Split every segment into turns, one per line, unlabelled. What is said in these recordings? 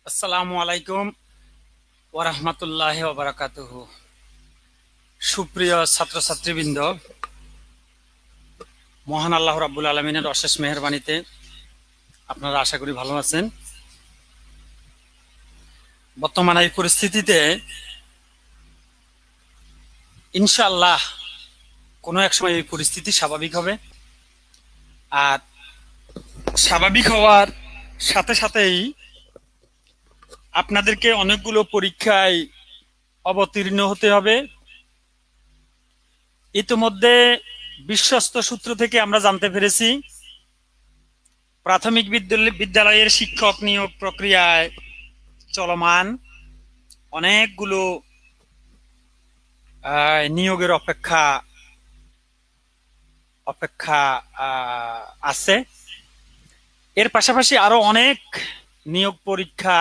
আসসালামু আলাইকুম ওয়া রাহমাতুল্লাহি ওয়া বারাকাতুহু। সুপ্রিয় ছাত্রছাত্রীবৃন্দ, মহান আল্লাহ রাব্বুল আলামিনের অশেষ মেহেরবানিতে আপনারা আশা করি ভালো আছেন। বর্তমান এই পরিস্থিতিতে ইনশাআল্লাহ কোনো এক সময় এই পরিস্থিতি স্বাভাবিক হবে। আর স্বাভাবিক হওয়ার সাথে সাথেই আপনাদেরকে অনেকগুলো পরীক্ষায় অবতীর্ণ হতে হবে। ইতিমধ্যে বিশ্বস্ত সূত্র থেকে আমরা জানতে পেরেছি, প্রাথমিক বিদ্যালয়ের শিক্ষক নিয়োগ প্রক্রিয়ায় চলমান অনেকগুলো নিয়োগের অপেক্ষা অপেক্ষা আছে। এর পাশাপাশি আরো অনেক নিয়োগ পরীক্ষা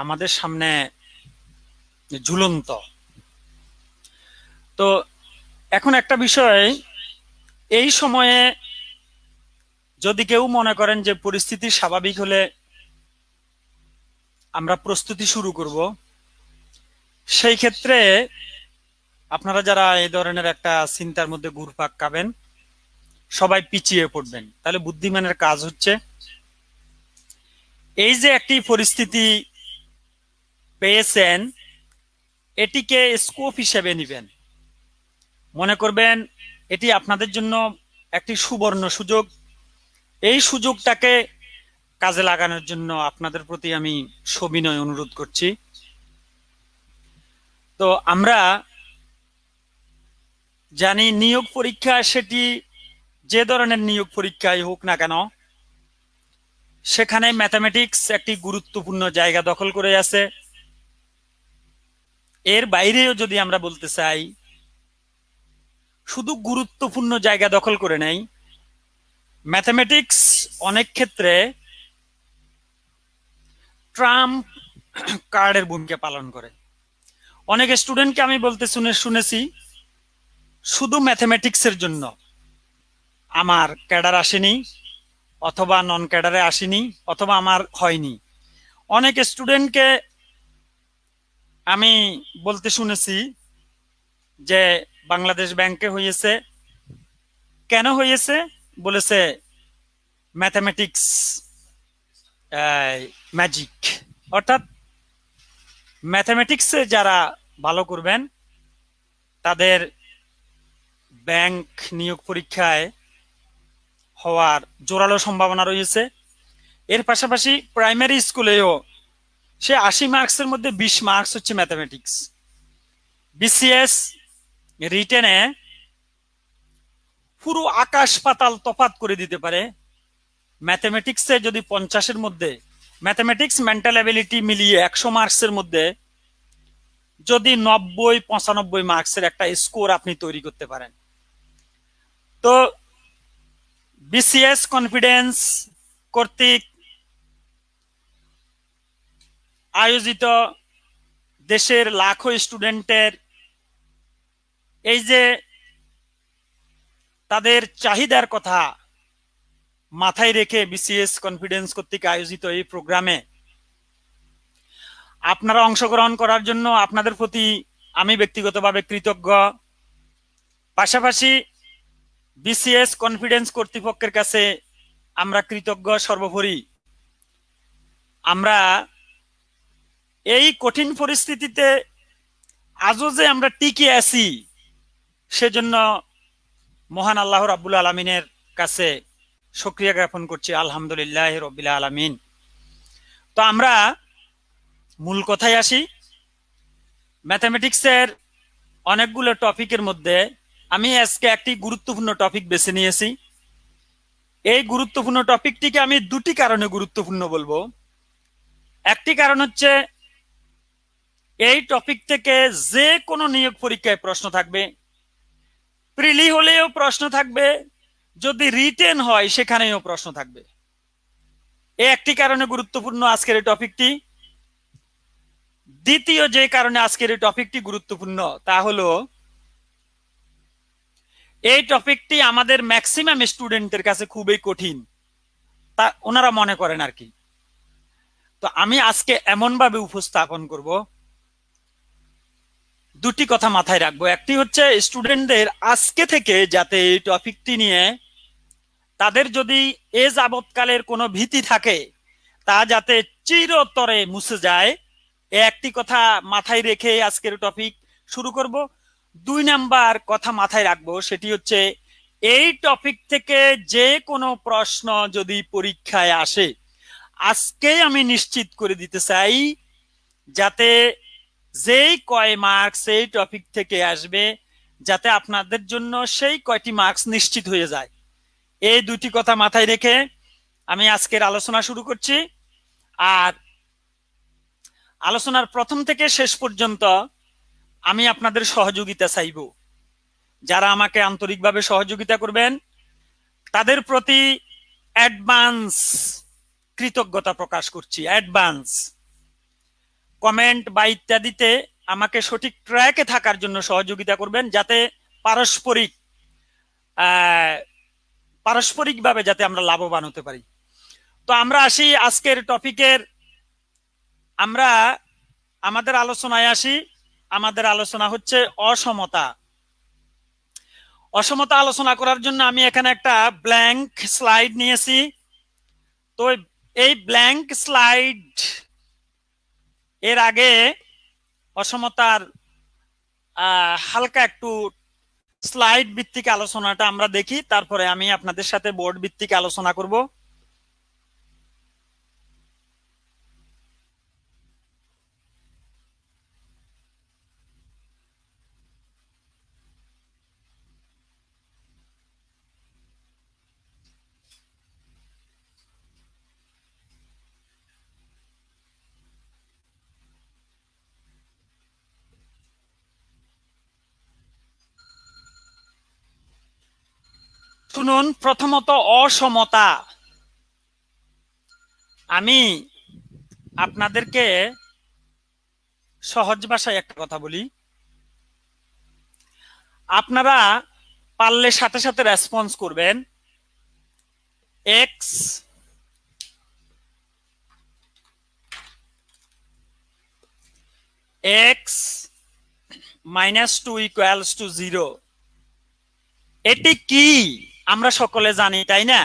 আমাদের সামনে ঝুলন্ত। তো এখন একটা বিষয়, এই সময়ে যদি কেউ মনে করেন যে পরিস্থিতি স্বাভাবিক হলে আমরা প্রস্তুতি শুরু করব, সেই ক্ষেত্রে আপনারা যারা এই ধরনের একটা চিন্তার মধ্যে ঘুরপাক খাবেন, সবাই পিছিয়ে পড়বেন। তাহলে বুদ্ধিমানের কাজ হচ্ছে এই যে একটি পরিস্থিতি পেয়েছেন, এটিকে স্কোপ হিসেবে নেবেন। মনে করবেন এটি আপনাদের জন্য একটি সুবর্ণ সুযোগ। এই সুযোগটাকে কাজে লাগানোর জন্য আপনাদের প্রতি আমি সবিনয় অনুরোধ করছি। তো আমরা জানি নিয়োগ পরীক্ষা, সেটি যে ধরনের নিয়োগ পরীক্ষাই হোক না কেন, সেখানে ম্যাথামেটিক্স একটি গুরুত্বপূর্ণ জায়গা দখল করে আছে। এর বাইরেও যদি আমরা বলতে চাই, শুধু গুরুত্বপূর্ণ জায়গা দখল করে নেই, ম্যাথামেটিক্স অনেক ক্ষেত্রে ট্রাম্প কার্ডের ভূমিকা পালন করে। অনেক স্টুডেন্টকে আমি বলতে শুনেছি, শুধু ম্যাথামেটিক্সের জন্য আমার ক্যাডার আসেনি, অথবা নন ক্যাডারে আসেনি, অথবা আমার হয়নি। অনেক স্টুডেন্টকে আমি বলতে শুনেছি যে বাংলাদেশ ব্যাংকে হয়েছে। কেন হয়েছে? বলেছে ম্যাথামেটিক্স ম্যাজিক। অর্থাৎ ম্যাথামেটিক্সে যারা ভালো করবেন তাদের ব্যাংক নিয়োগ পরীক্ষায় হওয়ার জোরালো সম্ভাবনা রয়েছে। এর পাশাপাশি প্রাইমারি স্কুলেও সে 80 মার্কসের মধ্যে 20 মার্কস হচ্ছে ম্যাথামেটিক্স। বিসিএস রিটেনে পুরো আকাশ পাতাল তফাত করে দিতে পারে। ম্যাথামেটিক্সে যদি 50-এর মধ্যে, ম্যাথামেটিক্স মেন্টাল অ্যাবিলিটি মিলিয়ে 100 মার্কসের মধ্যে যদি 90-95 মার্কসের একটা স্কোর আপনি তৈরি করতে পারেন, তো বিসিএস কনফিডেন্স কর্তৃক আয়োজিত দেশের লাখো স্টুডেন্টের এই যে তাদের চাহিদার কথা মাথায় রেখে বিসিএস কনফিডেন্স কর্তৃক আয়োজিত এই প্রোগ্রামে আপনারা অংশগ্রহণ করার জন্য আপনাদের প্রতি আমি ব্যক্তিগতভাবে কৃতজ্ঞ। পাশাপাশি বিসিএস কনফিডেন্স কর্তৃপক্ষের কাছে আমরা কৃতজ্ঞ সর্বোপরি। আমরা এই কঠিন পরিস্থিতিতে আজও যে আমরা টিকে আছি, সেজন্য মহান আল্লাহ রাব্বুল আলামিনের কাছে শুকরিয়া জ্ঞাপন করছি, আলহামদুলিল্লাহ রাব্বিল আলামিন। তো আমরা মূল কথায় আসি। ম্যাথামেটিক্সের অনেকগুলো টপিকের মধ্যে আমি আজকে একটি গুরুত্বপূর্ণ টপিক বেছে নিয়েছি। এই গুরুত্বপূর্ণ টপিকটিকে আমি দুটি কারণে গুরুত্বপূর্ণ বলবো। একটি কারণ হচ্ছে, এই টপিক থেকে যে কোনো নিয়োগ পরীক্ষায় প্রশ্ন থাকবে, প্রিলি হলেও প্রশ্ন থাকবে, যদি রিটেন হয় সেখানেও প্রশ্ন থাকবে। এই একটি কারণে গুরুত্বপূর্ণ আজকের এই টপিকটি। দ্বিতীয় যে কারণে আজকের এই টপিকটি গুরুত্বপূর্ণ তা হলো, এই টপিকটি আমাদের ম্যাক্সিমাম স্টুডেন্টের কাছে খুবই কঠিন, তা ওনারা মনে করেন আর কি। তো আমি আজকে এমন ভাবে উপস্থাপন করব, দুটি কথা মাথায় রাখবো। একটি হচ্ছে স্টুডেন্টদের আজকে থেকে যাতে এই টপিকটি নিয়ে তাদের যদি এ যাবৎকালের কোনো ভীতি থাকে তা যাতে চিরতরে মুছে যায়, একটি কথা মাথায় রেখে আজকের টপিক শুরু করব। দুই নাম্বার কথা মাথায় রাখবো, সেটি হচ্ছে এই টপিক থেকে যে কোনো প্রশ্ন যদি পরীক্ষায় আসে, আজকে আমি নিশ্চিত করে দিতে চাই যাতে যেই কয় মার্কস এই টপিক থেকে আসবে যাতে আপনাদের জন্য সেই কয়টি মার্কস নিশ্চিত হয়ে যায়। এই দুটি কথা মাথায় রেখে আমি আজকের আলোচনা শুরু করছি। আর আলোচনার প্রথম থেকে শেষ পর্যন্ত আমি আপনাদের সহযোগিতা চাইব। যারা আমাকে আন্তরিকভাবে সহযোগিতা করবেন তাদের প্রতি অ্যাডভান্স কৃতজ্ঞতা প্রকাশ করছি। অ্যাডভান্স কমেন্ট বা ইত্যাদিতে আমাকে সঠিক ট্র্যাকে থাকার জন্য সহযোগিতা করবেন, যাতে পারস্পরিকভাবে যাতে আমরা লাভবান হতে পারি। তো আমরা আসি আজকের টপিকের, আমরা আমাদের আলোচনায় আসি। আমাদের আলোচনা হচ্ছে অসমতা। অসমতা আলোচনা করার জন্য আমি এখানে একটা ব্ল্যাঙ্ক স্লাইড নিয়েছি। তো এই ব্ল্যাঙ্ক স্লাইড এর আগে অসমতার হালকা একটু স্লাইড ভিত্তিক আলোচনাটা আমরা দেখি, তারপরে আমি আপনাদের সাথে বোর্ড ভিত্তিক আলোচনা করব। শুনুন, প্রথমত অসমতা। আমি আপনাদেরকে সহজ ভাষায় একটা কথা বলি, আপনারা পারলে সাথে সাথে রেসপন্স করবেন। X x minus 2 equals to 0, এটি কি আমরা সকলে জানি, তাই না?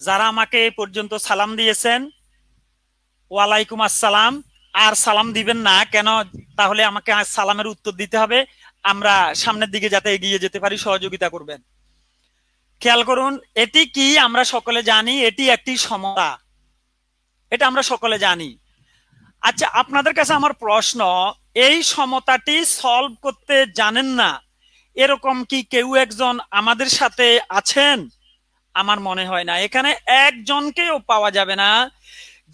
যারা আমাকে এই পর্যন্ত সালাম দিয়েছেন, ওয়ালাইকুম আসসালাম। আর সালাম দিবেন না কেন? তাহলে আমাকে সালামের উত্তর দিতে হবে। আমরা সামনের দিকে যাতে এগিয়ে যেতে পারি সহযোগিতা করবেন। খেয়াল করুন, এটি কি আমরা সকলে জানি, এটি একটি সমতা, এটা আমরা সকলে জানি। আচ্ছা, আপনাদের কাছে আমার প্রশ্ন, এই সমতাটি সলভ করতে জানেন না এরকম কি কেউ একজন আমাদের সাথে আছেন? আমার মনে হয় না। এখানে একজনকেও পাওয়া যাবে না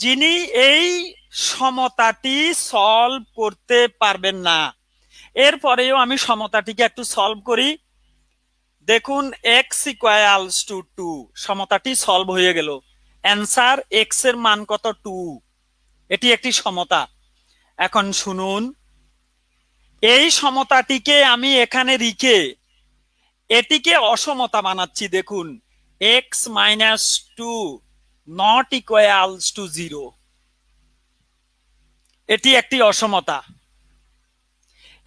যিনি এই সমতাটি সলভ করতে পারবেন না। এরপরেও আমি সমতাটিকে একটু সলভ করি। দেখুন, এক্স ইকুয়ালস টু 2, সমতাটি সলভ হয়ে গেল। অ্যান্সার এক্স এর মান কত? 2। এটি একটি সমতা। এখন শুনুন, এই সমতাটিকে আমি এখানে রেখে এটিকে অসমতা বানাচ্ছি। দেখুন, x minus 2 not equals to 0, এটি একটি অসমতা।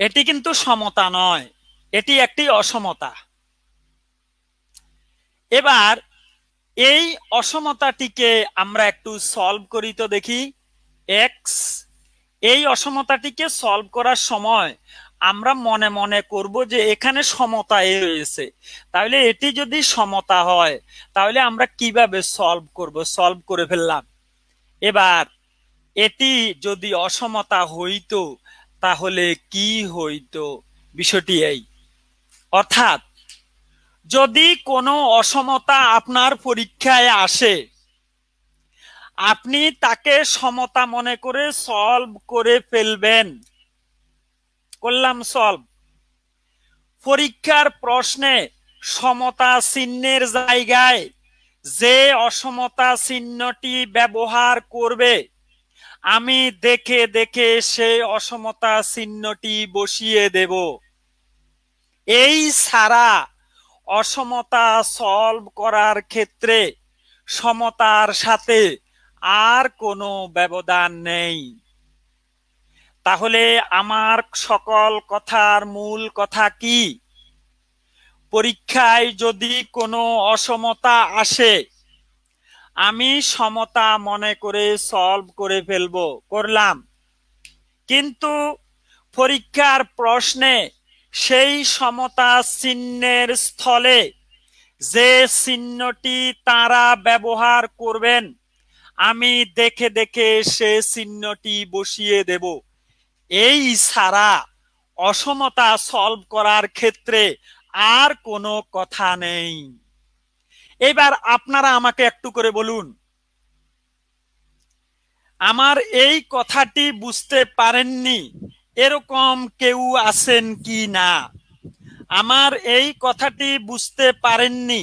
এটি কিন্তু সমতা নয়, এটি একটি অসমতা। এবার এই অসমতাটিকে আমরা একটু সলভ করি তো দেখি। এক্স, এই অসমতাটিকে সলভ করার সময় আমরা মনে মনে করব যে এখানে সমতা এ রয়েছে, তাহলে এটি যদি সমতা হয় তাহলে আমরা কিভাবে সলভ করব? সলভ করে ফেললাম। এবার এটি যদি অসমতা হইতো তাহলে কি হইতো? বিষয়টি এই, অর্থাৎ যদি কোনো অসমতা আপনার পরীক্ষায় আসে, আপনি তাকে সমতা মনে করে সলভ করে ফেলবেন। করলাম সলভ। পরীক্ষার প্রশ্নে সমতা চিহ্নের জায়গায় যে অসমতা চিহ্নটি ব্যবহার করবে, আমি দেখে দেখে সেই অসমতা চিহ্নটি বসিয়ে দেব। এই ছাড়া অসমতা সলভ করার ক্ষেত্রে সমতার সাথে আর কোনো ব্যবধান নেই। তাহলে আমার সকল কথার মূল কথা কি? পরীক্ষায় যদি কোনো অসমতা আসে, আমি সমতা মনে করে সলভ করে ফেলবো, করলাম। কিন্তু পরীক্ষার প্রশ্নে সেই সমতা চিহ্নের স্থলে যে চিহ্নটি তারা ব্যবহার করবেন, আমি দেখে দেখে সে চিহ্নটি বসিয়ে দেব। এই ছাড়া অসমতা সলভ করার ক্ষেত্রে আর কোনো কথা নেই। এবার আপনারা আমাকে একটু করে বলুন, আমার এই কথাটি বুঝতে পারেননি এরকম কেউ আছেন কি না? আমার এই কথাটি বুঝতে পারেননি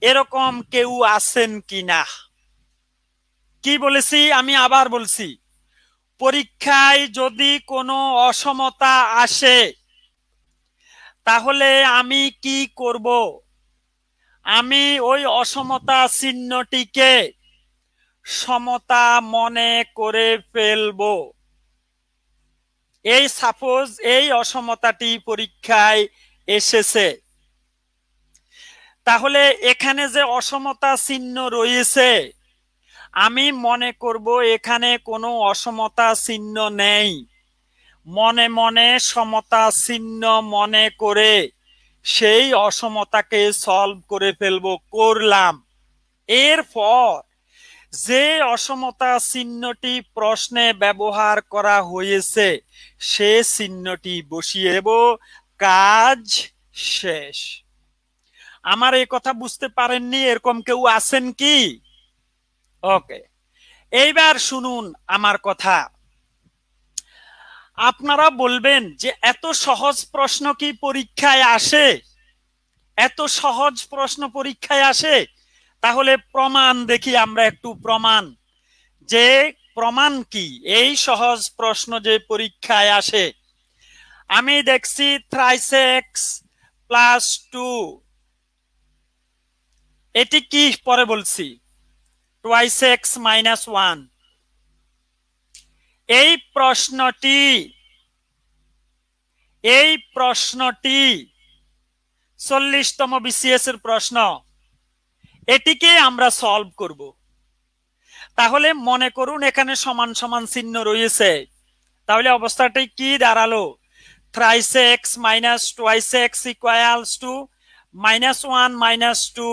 এরকম কেউ আছেন কি না? কি বলেছি? আমি আবার বলছি, পরীক্ষায় যদি কোনো অসমতা আসে, তাহলে আমি কি করব? আমি ওই অসমতা চিহ্নটিকে সমতা মনে করে ফেলবো। এই সাপোজ এই অসমতাটি পরীক্ষায় এসেছে, তাহলে এখানে যে অসমতা চিহ্ন রয়েছে, আমি মনে করব এখানে কোনো অসমতা চিহ্ন নেই। মনে মনে সমতা চিহ্ন মনে করে সেই অসমতাকে সলভ করে ফেলবো, করলাম। এরপর যে অসমতা চিহ্নটি প্রশ্নে ব্যবহার করা হয়েছে সে চিহ্নটি বসিয়ে দেব, কাজ শেষ। আমার এই কথা বুঝতে পারেননি এরকম কেউ আছেন কি? ওকে, এইবার শুনুন আমার কথা। আপনারা বলবেন যে এত সহজ প্রশ্ন কি পরীক্ষায় আসে? এত সহজ প্রশ্ন পরীক্ষায় আসে? তাহলে প্রমাণ দেখি আমরা একটু, প্রমাণ। যে প্রমাণ কি এই সহজ প্রশ্ন যে পরীক্ষায় আসে? আমি দেখছি 3x + 2, এটি কি পরে বলছি? 2x - 1। এই প্রশ্নটি 40তম বিসিএস এর প্রশ্ন। এটিকে আমরা সলভ করব। তাহলে মনে করুন এখানে সমান সমান চিহ্ন রয়েছে, তাহলে অবস্থাটি কি দাঁড়ালো? 3x - 2x = -1 - 2,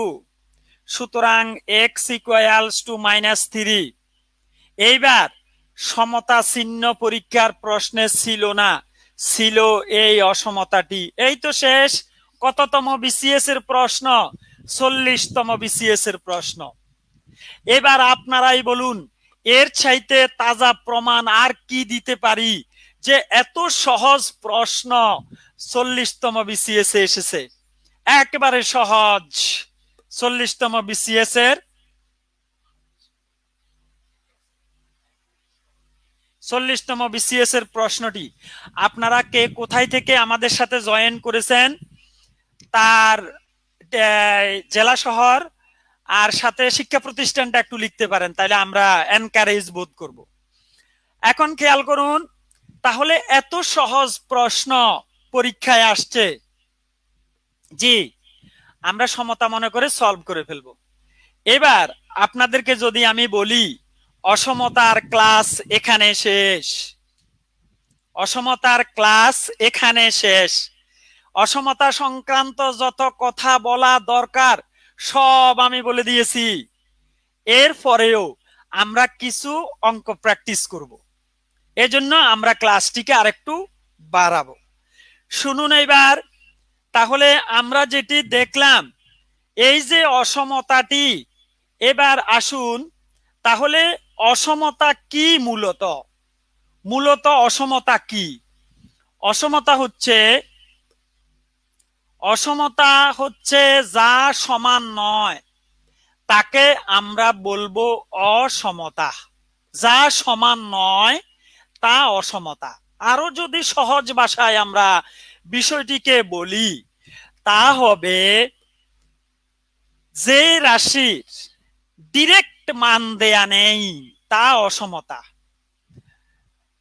সুতরাং x = -3। এইবার সমতা চিহ্ন পরীক্ষার প্রশ্নে ছিল না, ছিল এই অসমতাটি। এই তো শেষ। কততম বিসিএস এর প্রশ্ন? 40তম বিসিএস এর প্রশ্ন। এবার আপনারাই বলুন, এর চাইতে তাজা প্রমাণ আর কি দিতে পারি যে এত সহজ প্রশ্ন 40তম বিসিএস এ এসেছে? একেবারে সহজ। 40তম বিসিএস এর 40তম বিসিএস এর প্রশ্নটি আপনারা কে কোথায় থেকে আমাদের সাথে জয়েন করেছেন তার জেলা শহর আর সাথে শিক্ষা প্রতিষ্ঠানটা একটু লিখতে পারেন, তাহলে আমরা এনকারেজ বোধ করব। এখন খেয়াল করুন, তাহলে এত সহজ প্রশ্ন পরীক্ষায় আসছে, জি, আমরা সমতা মনে করে সলভ করে ফেলবো। এবার আপনাদেরকে যদি আমি বলি অসমতার ক্লাস এখানে শেষ, অসমতার ক্লাস এখানে শেষ, অসমতা সংক্রান্ত যত কথা বলা দরকার সব আমি বলে দিয়েছি। এরপরেও আমরা কিছু অঙ্ক প্র্যাকটিস করব, এজন্য আমরা ক্লাসটিকে আরেকটু বাড়াবো। শুনুন এইবার, তাহলে আমরা যেটি দেখলাম এই যে অসমতাটি, এবার আসুন তাহলে অসমতা কি? মূলত অসমতা কি? অসমতা হচ্ছে যা সমান নয় তাকে আমরা বলবো অসমতা। যা সমান নয় তা অসমতা। আরো যদি সহজ ভাষায় আমরা বিষয়টিকে বলি, তা হবে যে রাশির ডিরেক্ট মান দেয়া নেই তা অসমতা।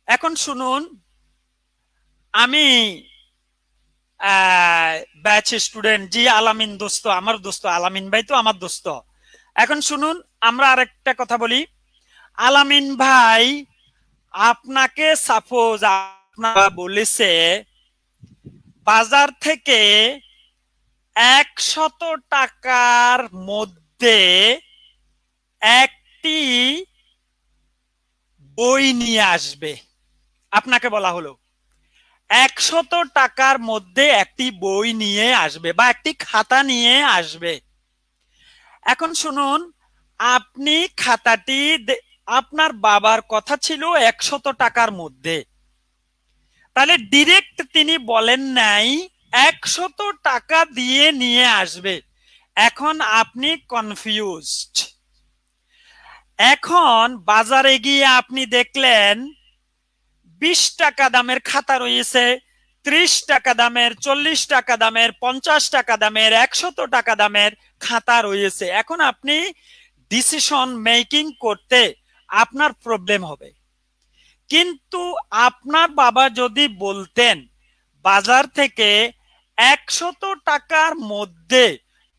এখন শুনুন, আমি ব্যাচ স্টুডেন্ট, জি আলামিন দোস্ত, আমার দোস্ত আলামিন ভাই তো আমার দোস্ত। এখন শুনুন, আমরা আরেকটা কথা বলি। আলামিন ভাই, আপনাকে সাপোজ আপনারা বলেছে বাজার থেকে 100 টাকার মধ্যে একটি বই নিয়ে আসবে। আপনাকে বলা হলো 100 টাকার মধ্যে একটি বই নিয়ে আসবে বা একটি খাতা নিয়ে আসবে। এখন শুনুন, আপনি খাতাটি আপনার বাবার কথা ছিল 100 টাকার মধ্যে, তাহলে ডিরেক্ট তিনি বলেন নাই 100 টাকা দিয়ে নিয়ে আসবে। এখন আপনি কনফিউজড। এখন বাজারে গিয়ে আপনি দেখলেন 20 টাকা দামের খাতা রয়েছে, 30 টাকা দামের, 40 টাকা দামের, 50 টাকা দামের, 100 টাকা দামের খাতা রয়েছে। এখন আপনি ডিসিশন মেকিং করতে আপনার প্রবলেম হবে। কিন্তু আপনার বাবা যদি বলতেন বাজার থেকে 100 টাকার মধ্যে,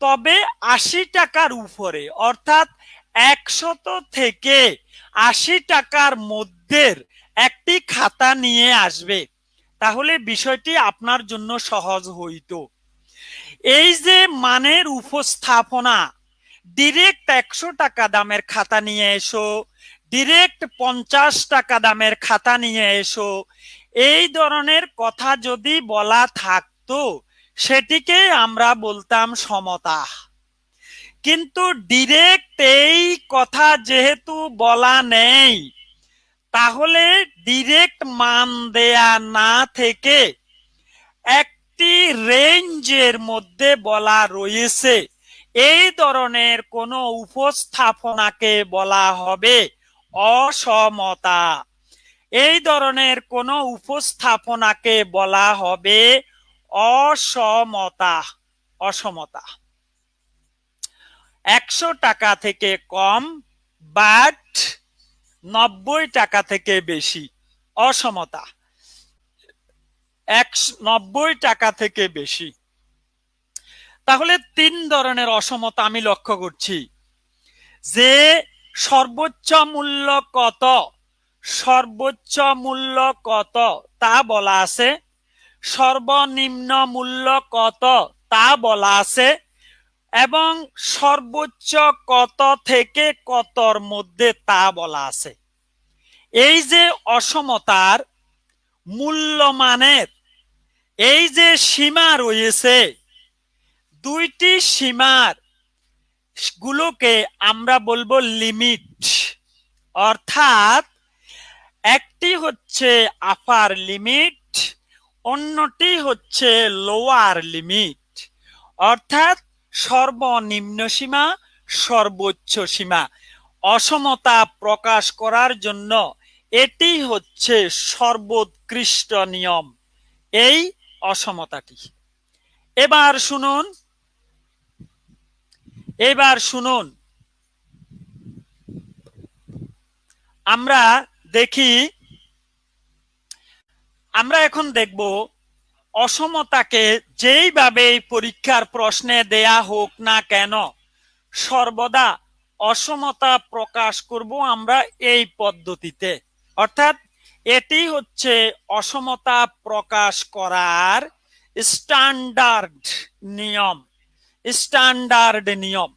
তবে 80 টাকার উপরে, অর্থাৎ 100 থেকে 80 টাকার মধ্যে একটি খাতা নিয়ে আসবে, তাহলে বিষয়টি আপনার জন্য সহজ হইতো। এই যে মানের উপস্থাপনা, ডিরেক্ট 100 টাকা দামের খাতা নিয়ে এসো, ডিরেক্ট 50 টাকা দামের খাতা নিয়ে এসো, এই ধরনের কথা যদি বলা থাকতো সেটিকে আমরা বলতাম সমতা। কিন্তু ডিরেক্ট এই কথা যেহেতু বলা নেই, তাহলে ডিরেক্ট মান দেয়া না থেকে একটি রেঞ্জের মধ্যে বলা রয়েছে, এই ধরনের কোন উপস্থাপনাকে বলা হবে অসমতা। এই ধরনের কোন উপস্থাপনাকে বলা হবে অসমতা। অসমতা 100 টাকা থেকে কম, বাট 90 টাকা থেকে বেশি, অসমতা। 90 টাকা থেকে বেশি। তাহলে 3 ধরনের অসমতা আমি লক্ষ্য করছি। যে সর্বোচ্চ মূল্য কত, সর্বোচ্চ মূল্য কত তা বলা আছে, সর্বনিম্ন মূল্য কত তা বলা আছে, এবং সর্বোচ্চ কত থেকে কতর মধ্যে তা বলা আছে। এই যে অসমতার মূল্যমানের এই যে সীমা রয়েছে, দুইটি সীমার গুলোকে আমরা বলবো লিমিট। অর্থাৎ একটি হচ্ছে আপার লিমিট, অন্যটি হচ্ছে লোয়ার লিমিট। অর্থাৎ সর্বনিম্ন সীমা, সর্বোচ্চ সীমা। অসমতা প্রকাশ করার জন্য এটি হচ্ছে সর্বোৎকৃষ্ট নিয়ম, এই অসমতাটি। এবার শুনুন, এবার শুনুন, আমরা দেখি, আমরা এখন দেখব অসমতাকে যেইভাবে পরীক্ষার প্রশ্নে দেয়া হোক না কেন, সর্বদা অসমতা প্রকাশ করব আমরা এই পদ্ধতিতে। অর্থাৎ এটি হচ্ছে অসমতা প্রকাশ করার স্ট্যান্ডার্ড নিয়ম, স্ট্যান্ডার্ড নিয়ম।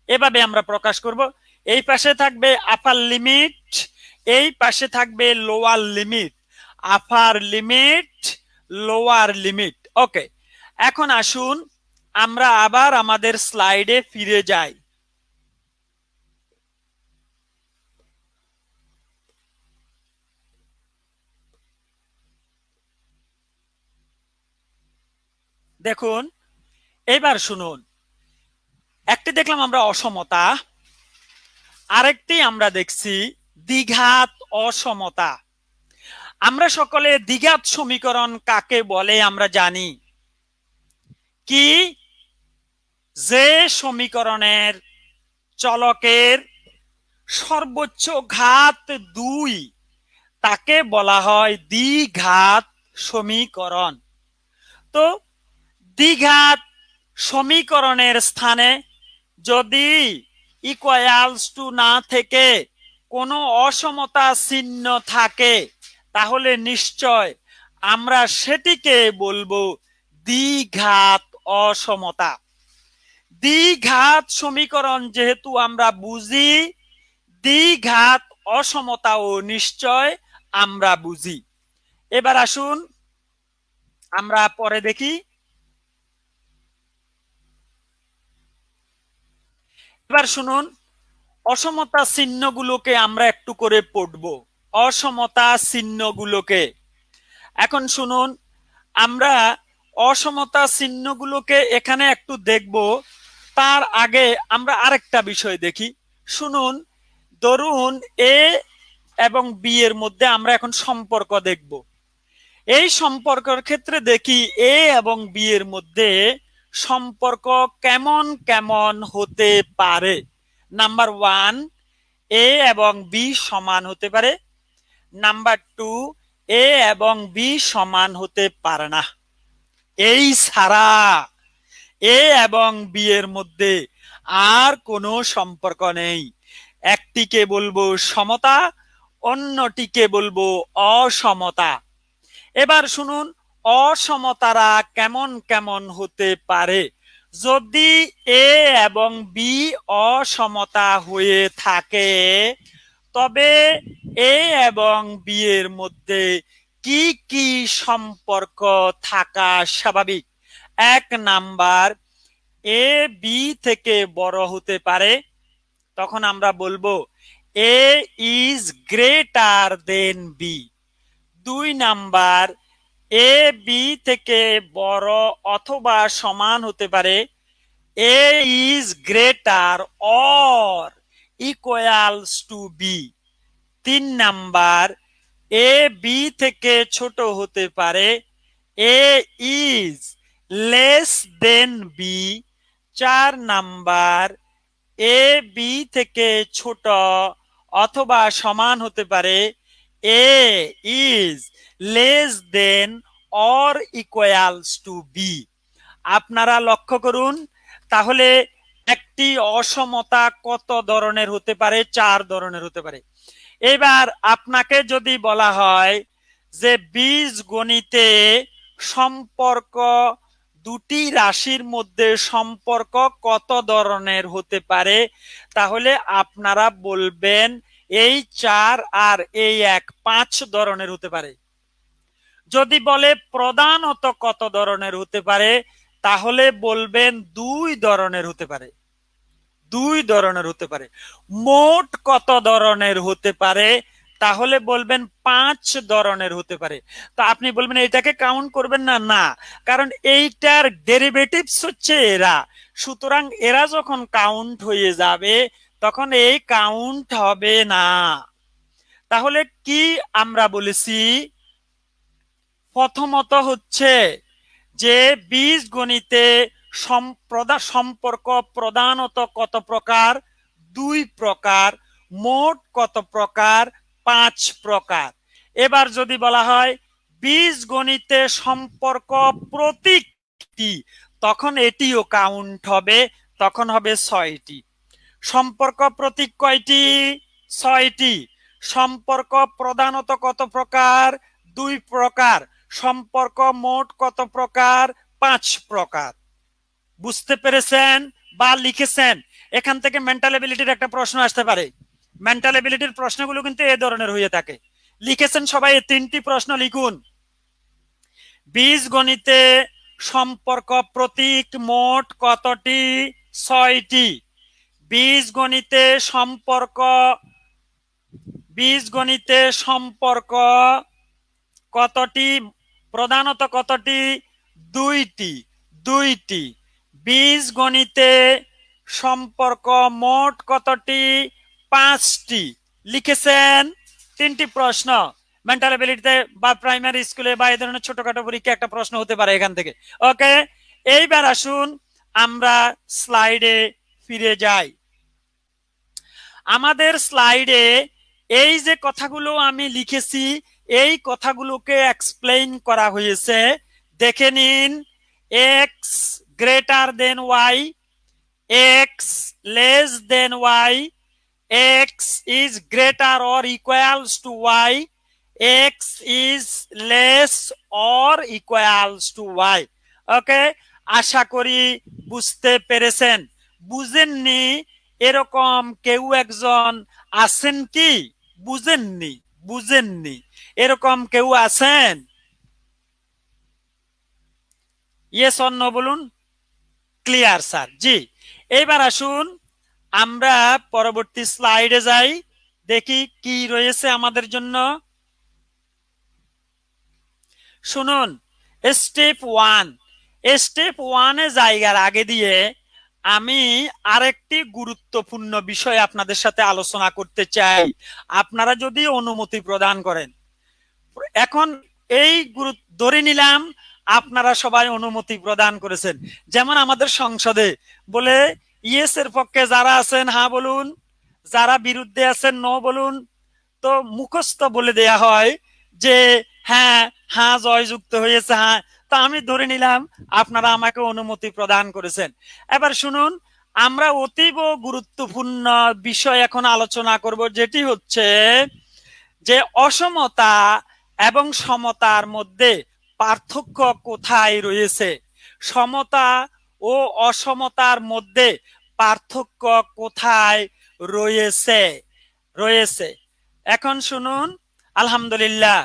এভাবে আমরা প্রকাশ করব। এই পাশে থাকবে আপার লিমিট, এই পাশে থাকবে lower limit, upper limit, lower limit. Okay, এখন আসুন আমরা আবার আমাদের স্লাইডে ফিরে যাই। দেখুন, এবার শুনুন, একটি দেখলাম আমরা অসমতা, আরেকটি আমরা দেখছি দ্বিঘাত অসমতা। আমরা সকলে দ্বিঘাত সমীকরণ কাকে বলে আমরা জানি কি? যে সমীকরণের চলকের সর্বোচ্চ ঘাত 2 তাকে বলা হয় দ্বিঘাত সমীকরণ। তো দ্বিঘাত সমীকরণের স্থানে যদি ইকুয়ালস টু না থেকে কোনো অসমতা চিহ্ন থাকে তাহলে নিশ্চয় আমরা সেটিকে বলবো দ্বিঘাত অসমতা। দ্বিঘাত সমীকরণ যেহেতু আমরা বুঝি, দ্বিঘাত অসমতাও নিশ্চয় আমরা বুঝি। এবার আসুন আমরা পরে দেখি। এবার শুনুন, অসমতা চিহ্নগুলোকে আমরা একটু করে পড়ব। অসমতা চিহ্নগুলোকে এখন শুনুন, আমরা অসমতা চিহ্নগুলোকে এখানে একটু দেখব। তার আগে আমরা আরেকটা বিষয় দেখি। শুনুন, ধরুন এ এবং বি এর মধ্যে আমরা এখন সম্পর্ক দেখব। এই সম্পর্কের ক্ষেত্রে দেখি এ এবং বি এর মধ্যে সম্পর্ক কেমন কেমন হতে পারে। নাম্বার 1, এ এবং বি সমান হতে পারে। নাম্বার 2, এ এবং বি সমান হতে পারে না। এই ছাড়া এ এবং বি এর মধ্যে আর কোনো সম্পর্ক নেই। একটিকে বলবো সমতা, অন্যটিকে বলবো অসমতা। এবার শুনুন, অসমতারা কেমন কেমন হতে পারে। যদি এ এবং বি অসমতা হয়ে থাকে তবে এ এবং বি এর মধ্যে কি কি সম্পর্ক থাকা স্বাভাবিক। 1 নাম্বার, এ বি থেকে বড় হতে পারে, তখন আমরা বলবো A is greater than B. 2 number, A B থেকে বড় অথবা সমান হতে পারে, A is greater or equals to B. 3 number, A B থেকে ছোট হতে পারে, A is less than B. 4 number, A B থেকে ছোট অথবা সমান হতে পারে, A is less than or equals to B. আপনারা লক্ষ্য করুন, তাহলে একটি অসমতা কত ধরনের হতে পারে? 4 ধরনের হতে পারে। এবার আপনাকে যদি বলা হয় যে বীজগণিতে সম্পর্ক দুটি রাশির মধ্যে সম্পর্ক কত ধরনের হতে পারে, তাহলে আপনারা বলবেন এই 4 আর এই 1, 5 ধরনের হতে পারে। যদি বলে প্রধানত কত ধরনের হতে পারে, তাহলে বলবেন 2 ধরনের হতে পারে। 2 ধরনের হতে পারে। মোট কত ধরনের হতে পারে, তাহলে বলবেন 5 ধরনের হতে পারে। তো আপনি বলবেন এটাকে কাউন্ট করবেন না, না, কারণ এইটার ডেরিভেটিভস হচ্ছে এরা, সুতরাং এরা যখন কাউন্ট হয়ে যাবে তখন এই কাউন্ট হবে না। তাহলে কি আমরা বলেছি? প্রথমত হচ্ছে যে বীজগণিতে সম্পর্ক প্রধানত কত প্রকার? 2 প্রকার। মোট কত প্রকার? 5 প্রকার। এবার যদি বলা হয় বীজগণিতে সম্পর্ক প্রতীকটি, তখন এটিও কাউন্ট হবে, তখন হবে 6টি। সম্পর্ক প্রতীক কয়টি? 6টি। সম্পর্ক প্রধানত কত প্রকার? 2 প্রকার। সম্পর্ক মোট কত প্রকার? 5 প্রকার। বুঝতে পেরেছেন বা লিখেছেন? এখান থেকে মেন্টাল এবিলিটির একটা প্রশ্ন আসতে পারে। মেন্টাল এবিলিটির প্রশ্নগুলো কিন্তু এই ধরনের হয়ে থাকে। লিখেছেন সবাই? 3টি প্রশ্ন লিখুন। বীজগণিতে সম্পর্ক প্রতীক মোট কতটি? 6টি। বীজগণিতে সম্পর্ক কতটি? প্রধানত কতটি? 2টি। বীজগণিতে সম্পর্ক মোট কতটি? 5টি। লিখেছেন? 3টি প্রশ্ন। মেন্টাল এবিলিটিতে বা প্রাইমারি স্কুলে বা এই ধরনের ছোটখাটো পরীক্ষা একটা প্রশ্ন হতে পারে এখান থেকে। ওকে, এইবার আসুন আমরা স্লাইডে ফিরে যাই। আমাদের স্লাইডে এই যে কথাগুলো আমি লিখেছি এই কথাগুলোকে এক্সপ্লেইন করা হয়েছে, দেখে নিন। X greater than Y, X less than Y, X is greater or equals to Y, X is less or equals to Y. Okay, আশা করি বুঝতে পেরেছেন। বুঝেননি এরকম কেউ একজন আছেন কি? বুঝেননি, বুঝেননি এরকম কেউ আছেন? ইয়েস অর নো বলুন। ক্লিয়ার স্যার, জি। এবার আসুন আমরা পরবর্তী স্লাইডে যাই, দেখি কি রয়েছে আমাদের জন্য। শুনুন, স্টেপ ওয়ান। স্টেপ ওয়ানে জায়গার আগে দিয়ে আমি আরেকটি গুরুত্বপূর্ণ বিষয় আপনাদের সাথে আলোচনা করতে চাই, আপনারা যদি অনুমতি প্রদান করেন। এখন এই ধরে নিলাম আপনারা সবাই অনুমতি প্রদান করেছেন, যেমন আমাদের সংসদে বলে ইয়েস এর পক্ষে যারা আছেন হ্যাঁ বলুন, যারা বিরুদ্ধে আছেন নো বলুন। তো মুখস্থ বলে দেয়া হয় যে হ্যাঁ হ্যাঁ জয়যুক্ত হয়েছে, হ্যাঁ। তো আমি ধরে নিলাম আপনারা আমাকে অনুমতি প্রদান করেছেন। এবার শুনুন, আমরা অতীব গুরুত্বপূর্ণ বিষয় এখন আলোচনা করব, যেটি হচ্ছে যে অসমতা এবং সমতার মধ্যে পার্থক্য কোথায় রয়েছে। সমতা ও অসমতার মধ্যে পার্থক্য কোথায় রয়েছে রয়েছে এখন শুনুন। আলহামদুলিল্লাহ,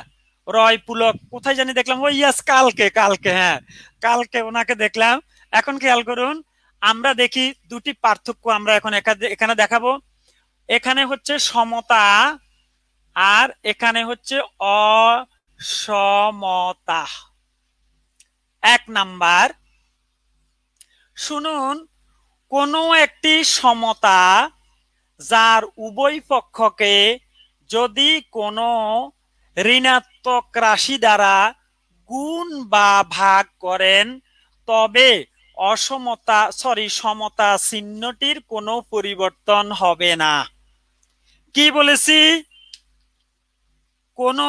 রয় পুলক কোথায় জানি দেখলাম, ও ইয়াস, কালকে কালকে হ্যাঁ কালকে ওনাকে দেখলাম। এখন খেয়াল করুন, আমরা দেখি দুটি পার্থক্য আমরা এখন এখানে দেখাবো। এখানে হচ্ছে সমতা আর এখানে হচ্ছে অসমতা। এক নাম্বার, শুনুন, কোন একটি সমতা যার উভয় পক্ষকে যদি কোনো ঋণাত্মক রাশি দ্বারা গুণ বা ভাগ করেন তবে সমতা চিহ্নটির কোনো পরিবর্তন হবে না। কি বলেছি? কোন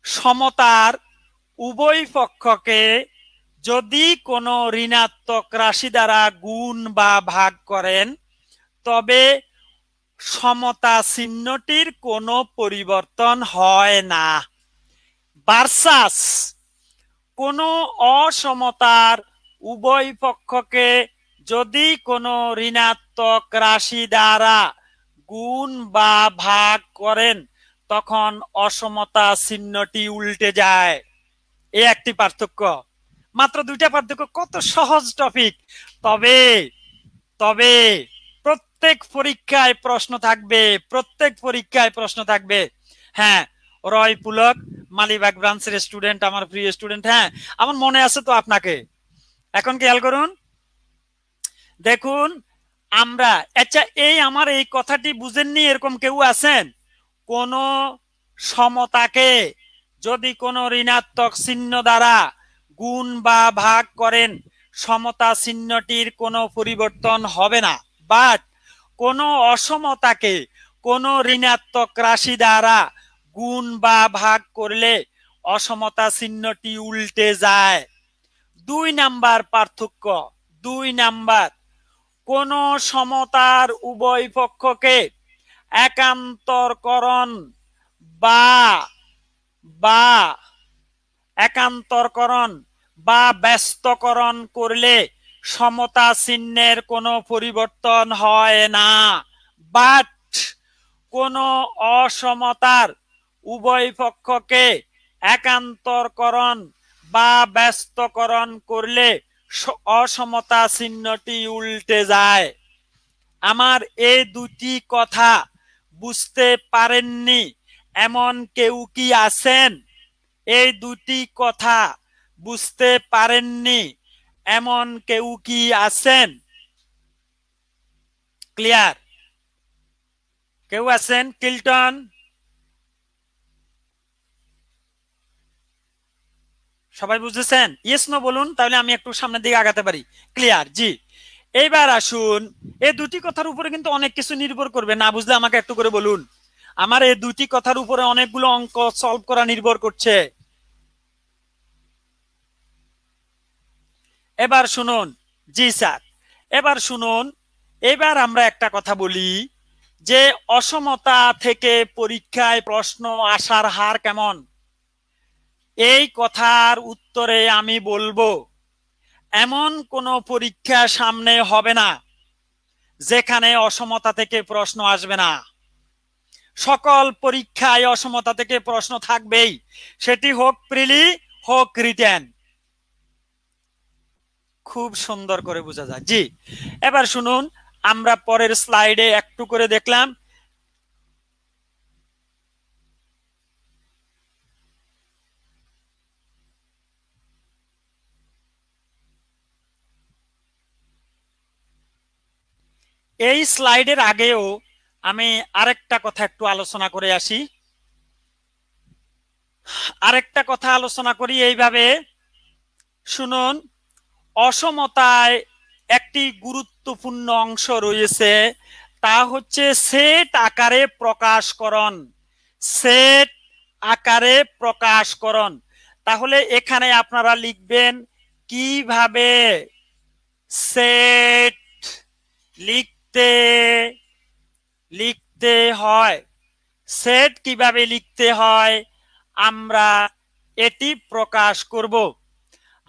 সমতার উভয় পক্ষকে যদি কোনো ঋণাত্মক রাশি দ্বারা গুণ বা ভাগ করেন তবে সমতা চিহ্নটির কোনো পরিবর্তন হয় না। ভার্সাস কোনো অসমতার উভয় পক্ষকে যদি কোনো ঋণাত্মক রাশি দ্বারা গুণ বা ভাগ করেন তখন অসমতা চিহ্নটি উল্টে যায়। এই একটি পার্থক্য, মাত্র দুইটা পার্থক্য, কত সহজ টপিক। তবে তবে প্রত্যেক পরীক্ষায় প্রশ্ন থাকবে, প্রত্যেক পরীক্ষায় প্রশ্ন থাকবে। হ্যাঁ, রয় পুলক মালিবাগ ব্রাঞ্চের স্টুডেন্ট, আমার প্রিয় স্টুডেন্ট। হ্যাঁ, আমার মনে আছে তো আপনাকে। এখন খেয়াল করুন, দেখুন আমরা, আচ্ছা এই আমার এই কথাটি বুঝেননি এরকম কেউ আছেন? কোন সমতাকে যদি কোনো ঋণাত্মক চিহ্ন দ্বারা গুণ বা ভাগ করেন সমতা চিহ্নটির কোনো পরিবর্তন হবে না, বাট কোনো অসমতাকে কোনো ঋণাত্মক রাশি দ্বারা গুণ বা ভাগ করলে অসমতা চিহ্নটি উল্টে যায়। দুই নাম্বার পার্থক্য, দুই নাম্বার, কোন সমতার উভয় পক্ষকে একান্তরকরণ বা বা একান্তরকরণ বা ব্যস্তকরণ করলে সমতা চিহ্নের কোনো পরিবর্তন হয় না। বাট কোন অসমতার উভয় পক্ষকে একান্তরকরণ বা ব্যস্তকরণ করলে অসমতা চিহ্নটি উল্টে যায়। আমার এই দুটি কথা বুঝতে পারেননি এমন কেউ কি আছেন? এই দুটি কথা বুঝতে পারেননি এমন কেউ কি আছেন? ক্লিয়ার? কেউ আছেন? কিল্টন, সবাই বুঝেছেন? ইয়েস নো বলুন, তাহলে আমি একটু সামনের দিকে আগাতে পারি। ক্লিয়ার? জি। এইবার আসুন, এই দুটি কথার উপরে কিন্তু অনেক কিছু নির্ভর করবে, না বুঝলে আমাকে একটু করে বলুন। আমার এই দুটি কথার উপরে অনেকগুলো অঙ্ক সলভ করা নির্ভর করছে। এবার শুনুন, জি স্যার, এবার শুনুন, এবার আমরা একটা কথা বলি যে অসমতা থেকে পরীক্ষায় প্রশ্ন আসার হার কেমন। এই কথার উত্তরে আমি বলবো এমন কোনো পরীক্ষা সামনে হবে না যেখানে অসমতা থেকে প্রশ্ন আসবে না। সকল পরীক্ষায় অসমতা থেকে প্রশ্ন থাকবেই, সেটি হোক প্রিলি হোক রিটেন। খুব সুন্দর করে বোঝা যায়। জি, এবার শুনুন, আমরা পরের স্লাইডে একটু করে দেখলাম। এই স্লাইডের আগেও আমি আরেকটা কথা একটু আলোচনা করে আসি। আরেকটা কথা আলোচনা করি এইভাবে, শুনুন, অসমতায় একটি গুরুত্বপূর্ণ অংশ রয়েছে, তা হচ্ছে সেট আকারে প্রকাশকরণ। সেট আকারে প্রকাশকরণ। তাহলে এখানে আপনারা লিখবেন কিভাবে সেট লিখতে লিখতে হয়। সেট কিভাবে লিখতে হয় আমরা এটি প্রকাশ করব।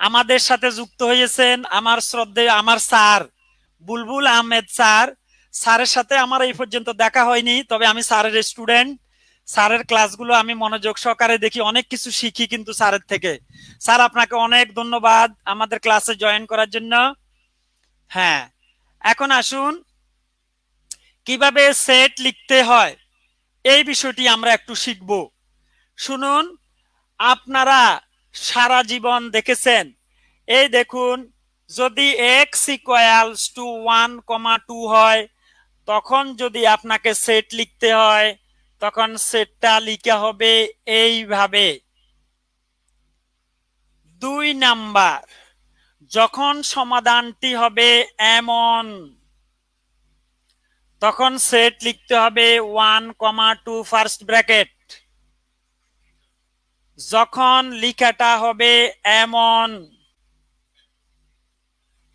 আমাদের সাথে যুক্ত হয়েছেন আমার শ্রদ্ধেয় আমার স্যার বুলবুল আহমেদ স্যার। স্যারের সাথে আমার এই পর্যন্ত দেখা হয়নি, তবে আমি স্যারের স্টুডেন্ট। স্যারের ক্লাসগুলো আমি মনোযোগ সহকারে দেখি, অনেক কিছু শিখি কিন্তু স্যারের থেকে। স্যার আপনাকে অনেক ধন্যবাদ আমাদের ক্লাসে জয়েন করার জন্য। হ্যাঁ, এখন আসুন কিভাবে সেট লিখতে হয় এই বিষয়টি আমরা একটু শিখব। শুনুন, আপনারা সারা জীবন দেখেছেন, এই দেখুন, যদি x ইকুয়ালস টু 1,2 হয়, তখন যদি আপনাকে সেট লিখতে হয় তখন সেটটা লিখা হবে এইভাবে। 2 নাম্বার, যখন সমাধানটি হবে এমন, তখন সেট লিখতে হবে 1,2 ফার্স্ট ব্র্যাকেট। যখন লিখাটা হবে এমন,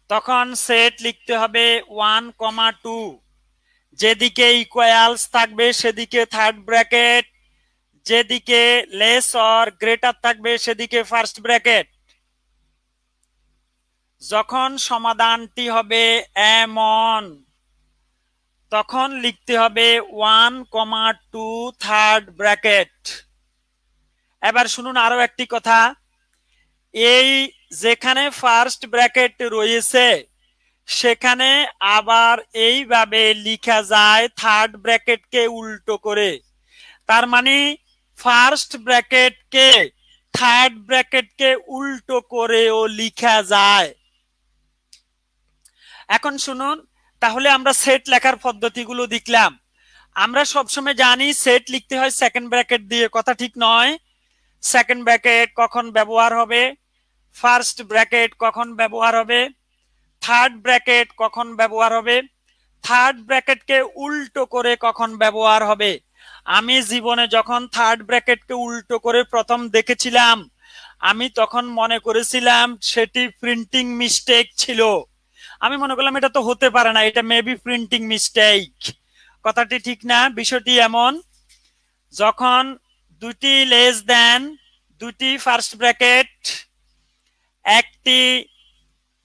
তখন সেট লিখতে হবে 1,2। যেদিকে ইকুয়ালস থাকবে সেদিকে থার্ড ব্র্যাকেট, যেদিকে লেস অর গ্রেটার থাকবে সেদিকে ফার্স্ট ব্র্যাকেট। যখন সমাধানটি হবে এমন, তখন লিখতে হবে 1,2 থার্ড ব্র্যাকেট। এবার শুনুন আরো একটি কথা, এই যেখানে ফার্স্ট ব্র্যাকেট রয়েছে সেখানে আবার এইভাবে লিখা যায় থার্ড ব্র্যাকেটকে উল্টো করে। তার মানে ফার্স্ট ব্র্যাকেটকে থার্ড ব্র্যাকেটকে উল্টো করেও লিখা যায়। এখন শুনুন, তাহলে আমরা সেট লেখার পদ্ধতিগুলো দেখলাম। আমরা সবসময় জানি সেট লিখতে হয় সেকেন্ড ব্র্যাকেট দিয়ে, কথা ঠিক নয়? সেকেন্ড ব্র্যাকেট কখন ব্যবহার হবে, ফার্স্ট ব্র্যাকেট কখন ব্যবহার হবে, থার্ড ব্র্যাকেট কখন ব্যবহার হবে, থার্ড ব্র্যাকেটকে উল্টো করে কখন ব্যবহার হবে। আমি জীবনে যখন থার্ড ব্র্যাকেটকে উল্টো করে প্রথম দেখেছিলাম, আমি তখন মনে করেছিলাম সেটি প্রিন্টিং মিস্টেক ছিল। আমি মনে করলাম এটা তো হতে পারে না, এটা মেবি প্রিন্টিং মিস্টেক। কথাটি ঠিক না? বিষয়টি এমন, যখন দুটি লেস দেন, দুটি ফার্স্ট ব্র্যাকেট, একটি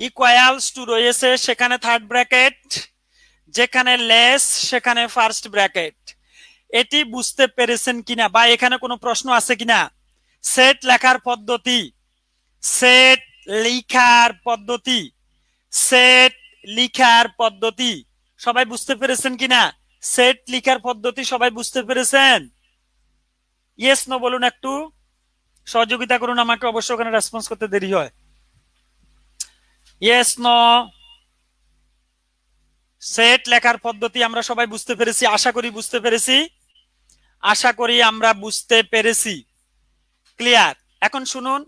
ইকুয়ালস টু রয়েছে সেখানে থার্ড ব্র্যাকেট, যেখানে লেস সেখানে ফার্স্ট ব্র্যাকেট। এটি বুঝতে পেরেছেন কিনা বা এখানে কোনো প্রশ্ন আছে কিনা? সেট লেখার পদ্ধতি, সেট লিখার পদ্ধতি, সেট লিখার পদ্ধতি সবাই বুঝতে পেরেছেন কিনা? সেট লিখার পদ্ধতি সবাই বুঝতে পেরেছেন? ইয়েস নো বলুন, একটু সহযোগিতা করুন আমাকে, অবশ্য ওখানে রেসপন্স করতে দেরি হয়। Yes no? সেট লেখার পদ্ধতি আমরা সবাই বুঝতে পেরেছি, আশা করি বুঝতে পেরেছি, আশা করি আমরা বুঝতে পেরেছি। ক্লিয়ার? এখন শুনুন,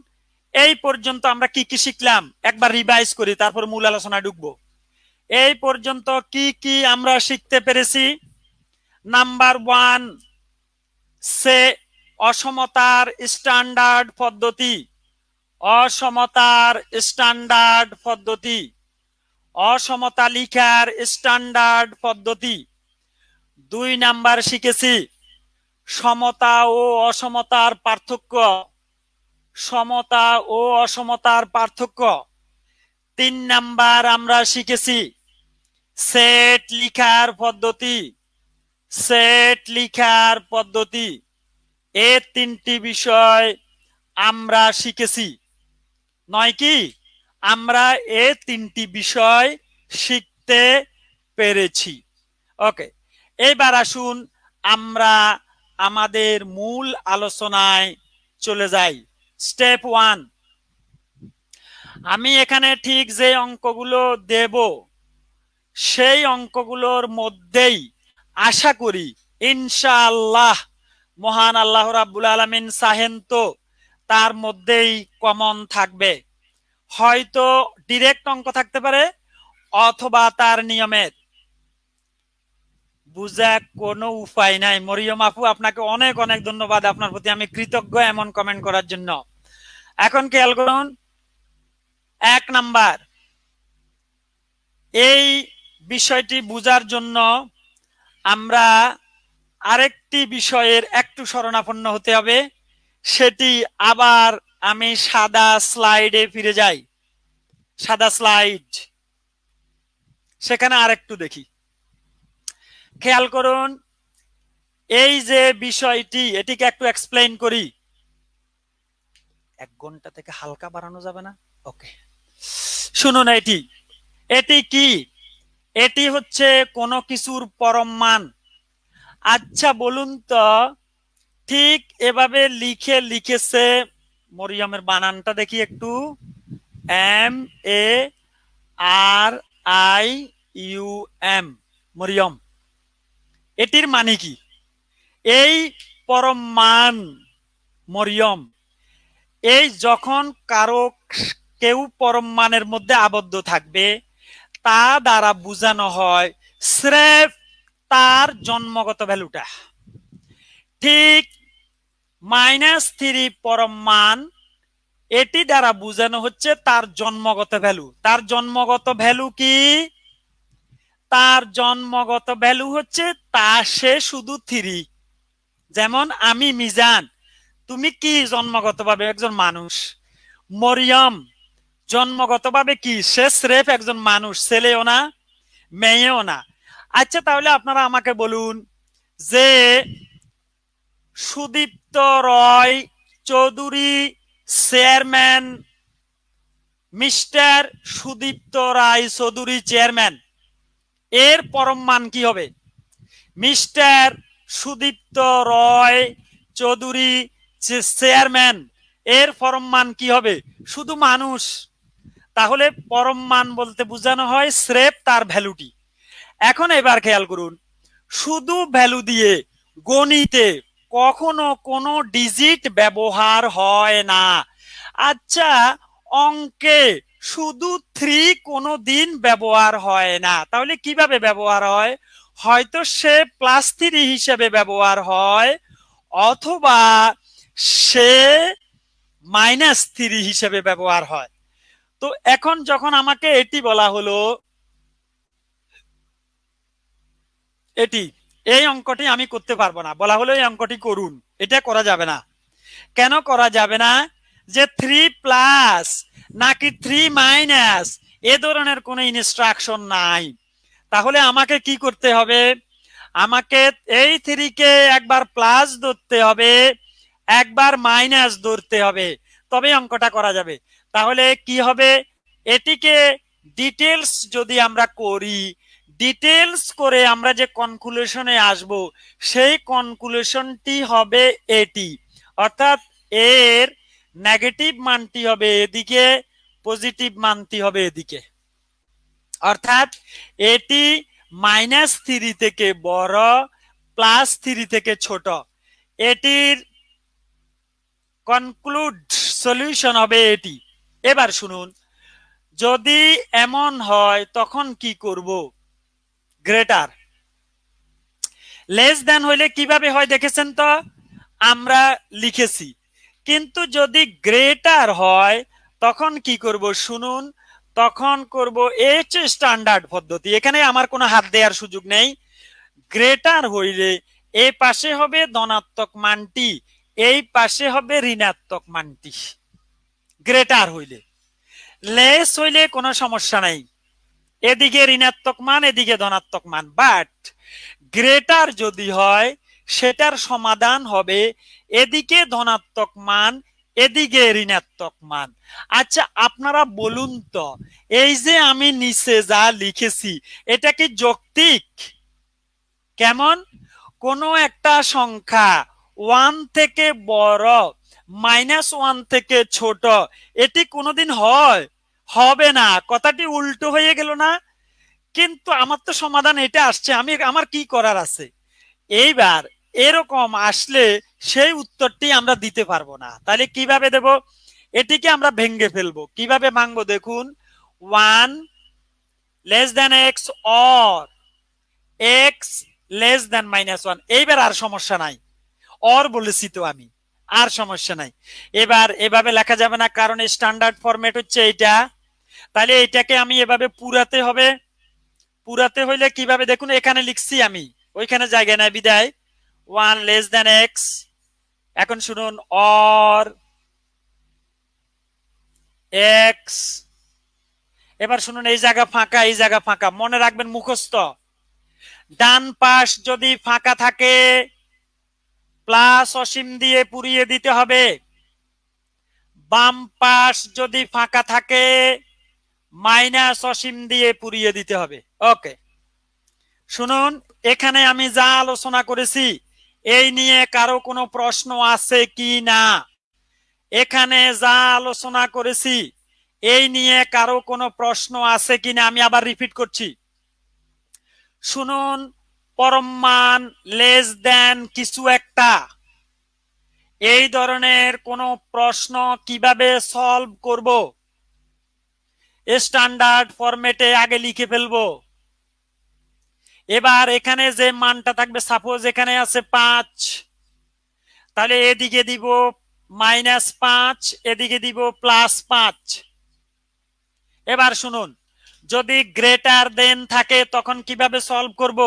এই পর্যন্ত আমরা কি কি শিখলাম একবার রিভাইজ করি, তারপর মূল আলোচনায় ঢুকবো। এই পর্যন্ত কি কি আমরা শিখতে পেরেছি? নাম্বার 1, সে অসমতার স্ট্যান্ডার্ড পদ্ধতি, অসমতার স্ট্যান্ডার্ড পদ্ধতি, অসমতা লিখার স্ট্যান্ডার্ড পদ্ধতি। 2 নাম্বার শিখেছি সমতা ও অসমতার পার্থক্য, সমতা ও অসমতার পার্থক্য। 3 নাম্বার আমরা শিখেছি সেট লিখার পদ্ধতি, সেট লিখার পদ্ধতি। এই 3টি বিষয় আমরা শিখেছি, নয় কি? আমরা এই 3টি বিষয় শিখতে পেরেছি। ওকে, এবার আসুন আমরা আমাদের মূল আলোচনায় চলে যাই। স্টেপ 1, আমি এখানে ঠিক যে অঙ্কগুলো দেব সেই অঙ্কগুলোর মধ্যেই আশা করি ইনশাআল্লাহ মহান আল্লাহ রাব্বুল আলামিন চাহেন তো তার মধ্যেই কমন থাকবে। হয়তো ডিরেক্ট অঙ্ক থাকতে পারে অথবা তার নিয়মের। বুঝা কোনো উপায় নাই। মরিয়ম আপু, আপনাকে অনেক অনেক ধন্যবাদ, আপনার প্রতি আমি কৃতজ্ঞ এমন কমেন্ট করার জন্য। এখন খেয়াল করুন, 1 নাম্বার, এই বিষয়টি বুঝার জন্য আমরা আরেকটি বিষয়ের একটু শরণাপন্ন হতে হবে। সেটি আবার আমি সাদা স্লাইডে ফিরে যাই। সাদা স্লাইড, সেখানে আরেকটু দেখি। খেয়াল করুন, এই যে বিষয়টি, এটিকে একটু এক্সপ্লেইন করি। 1 ঘন্টা থেকে হালকা বাড়ানো যাবে না? ওকে, শুনুন, এটি কি? এটি হচ্ছে কোনো কিছুর পরম মান। আচ্ছা বলুন তো, ঠিক এভাবে লিখেছে, মরিয়মের বানানটা দেখি একটু, MARIUM, মরিয়ম। এটির মানে কি? এই পরম মান মরিয়ম, এই যখন কেউ পরম মানের মধ্যে আবদ্ধ থাকবে তা দ্বারা বোঝানো হয় স্রেফ তার জন্মগত ভ্যালুটা। ঠিক -3 পরম মান, এটি দ্বারা বোঝানো হচ্ছে তার জন্মগত ভ্যালু। তার জন্মগত ভ্যালু কি? তার জন্মগত ভ্যালু হচ্ছে তা সে শুধু 3। যেমন আমি মিজান, তুমি কি জন্মগতভাবে? একজন মানুষ। মরিয়ম জন্মগতভাবে কি? সে স্রেফ একজন মানুষ, ছেলেও না মেয়েও না। আচ্ছা, তাহলে আপনারা আমাকে বলুন যে সুদীপ্ত রয় Chowdhury chairman, mister Sudipta Roy Chowdhury chairman, এর পরম মান কি হবে? মিস্টার সুদীপ্ত রয় চৌধুরী চেয়ারম্যান, এর পরম মান কি হবে? শুধু মানুষ। তাহলে পরম মান বলতে বোঝানো হয় স্রেফ তার ভ্যালুটি। এখন এবার খেয়াল করুন, শুধু ভ্যালু দিয়ে গণিতে কখনো কোনো ডিজিট ব্যবহার হয় না। আচ্ছা, অঙ্কে শুধু 3 কোনো দিন ব্যবহার হয় না, তাহলে কিভাবে ব্যবহার হয়? হয়তো সে +3 হিসেবে ব্যবহার হয়, অথবা সে -3 হিসেবে ব্যবহার হয়। তো এখন যখন আমাকে এটি বলা হলো, এই অঙ্কটি আমি করতে পারবো না, বলা হলো এই অঙ্কটি করুন, এটা করা যাবে না। কেন করা যাবে না? যে 3+ নাকি 3- এ ধরনের কোনো ইনস্ট্রাকশন নাই। তাহলে আমাকে কি করতে হবে? আমাকে এই 3 কে একবার প্লাস ধরতে হবে, একবার মাইনাস ধরতে হবে, তবে অঙ্কটা করা যাবে। তাহলে কি হবে? এটিকে ডিটেলস যদি আমরা করি, ডিটেলস করে আমরা যে কনক্লুশনে আসব, সেই কনক্লুশনটি হবে এটি। অর্থাৎ এর নেগেটিভ মানটি হবে এদিকে, পজিটিভ মানটি হবে এদিকে। অর্থাৎ এটি -3 থেকে বড়, +3 থেকে ছোট। এটির কনক্লুড সলিউশন হবে এটি। এবার শুনুন, যদি এমন হয় তখন কি করব? গ্রেটার লেস দেন হইলে কিভাবে হয় দেখেছেন তো, আমরা লিখেছি। কিন্তু যদি গ্রেটার হয় তখন কি করব শুনুন, তখন করব এই হচ্ছে স্ট্যান্ডার্ড পদ্ধতি, এখানে আমার কোনো হাত দেওয়ার সুযোগ নেই। গ্রেটার হইলে এই পাশে হবে ধনাত্মক মানটি, এই পাশে হবে ঋণাত্মক মানটি। গ্রেটার হইলে, লেস হইলে কোনো সমস্যা নাই, এদিকে ঋণাত্মক মান এদিকে ধনাত্মক মান। বাট গ্রেটার যদি হয় সেটার সমাধান হবে এদিকে ধনাত্মক মান এদিকে ঋণাত্মক মান। আচ্ছা আপনারা বলুন তো, এই যে আমি নিচে যা লিখেছি এটা কি যৌক্তিক? কেমন? কোনো একটা সংখ্যা 1 থেকে বড় -1 থেকে ছোট, এটি কোনোদিন হয়? হবে না। কথাটি উল্টো হয়ে গেল না? কিন্তু আমার তো সমাধান এটা আসছে, আমি আমার কি করার আছে? এইবার এরকম আসলে সেই উত্তরটি আমরা দিতে পারবো না, তাহলে কিভাবে দেব? এটিকে আমরা ভেঙে ফেলবো। কিভাবে ভাঙবো দেখুন, 1 less than x or x less দেন -1। এইবার আর সমস্যা নাই, অর বলেছি তো আমি, আর সমস্যা নাই। এবার এভাবে লেখা যাবে না, কারণ স্ট্যান্ডার্ড ফরম্যাট হচ্ছে এইটা। তাহলে এইটাকে আমি এভাবে পুরাতে হবে। পুরাতে হইলে কিভাবে দেখুন, এখানে লিখছি আমি, ওইখানে জায়গা নাই বিদায় 1 লেস দেন এক্স। এখন শুনুন, অর এক্স। এবার শুনুন, এই জায়গা ফাঁকা এই জায়গা ফাঁকা, মনে রাখবেন মুখস্থ। ডান পাশ যদি ফাঁকা থাকে প্লাস অসীম দিয়ে পুরিয়ে দিতে হবে, বাম পাশ যদি ফাঁকা থাকে মাইনাস অসীম দিয়ে পুরিয়ে দিতে হবে। ওকে, শুনুন এখানে আমি যা আলোচনা করেছি এই নিয়ে কারো কোনো প্রশ্ন আছে কি না? এখানে যা আলোচনা করেছি এই নিয়ে কারো কোনো প্রশ্ন আছে কিনা আমি আবার রিপিট করছি। শুনুন, পরম মান লেস দেন কিছু একটা, এই ধরনের কোনো প্রশ্ন কিভাবে সলভ করব? স্ট্যান্ডার্ড ফরম্যাটে আগে লিখে ফেলবো। এবার এখানে যে মানটা থাকবে, সাপোজ এখানে আছে 5, তাহলে এদিকে দিব -5, এদিকে দিব +5। এবার শুনুন, যদি গ্রেটার দেন থাকে তখন কিভাবে সলভ করব?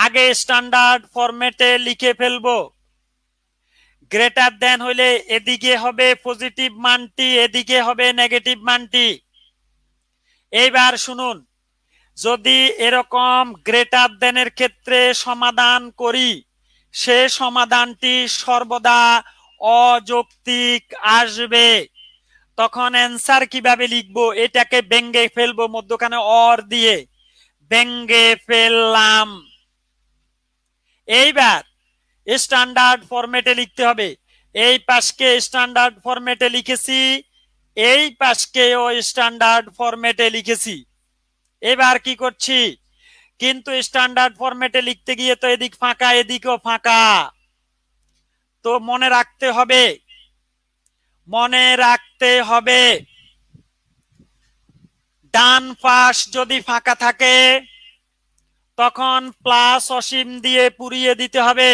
আগে স্ট্যান্ডার্ড ফরম্যাটে লিখে ফেলবো। গ্রেটার দেন হইলে এদিকে হবে পজিটিভ মানটি, এদিকে হবে নেগেটিভ মানটি। এইবার শুনুন, যদি এরকম গ্রেটার দেনের ক্ষেত্রে সমাধান করি সে সমাধানটি সর্বদা অযৌক্তিক আসবে। তখন অ্যান্সার কিভাবে লিখবো? এটাকে ভেঙে ফেলবো, মধ্যখানে অর দিয়ে ভেঙে ফেললাম। এইবার স্ট্যান্ডার্ড ফরম্যাটে লিখতে হবে। এই পাশকে স্ট্যান্ডার্ড ফরম্যাটে লিখেছি, এই পাশকেও স্ট্যান্ডার্ড ফরম্যাটে লিখেছি। এবার কি করছি, কিন্তু স্ট্যান্ডার্ড ফরম্যাটে লিখতে গিয়ে তো এদিক ফাঁকা এদিকেও ফাঁকা, তো মনে রাখতে হবে, মনে রাখতে হবে ডান পাশ যদি ফাঁকা থাকে তখন প্লাস অসীম দিয়ে পুরিয়ে দিতে হবে,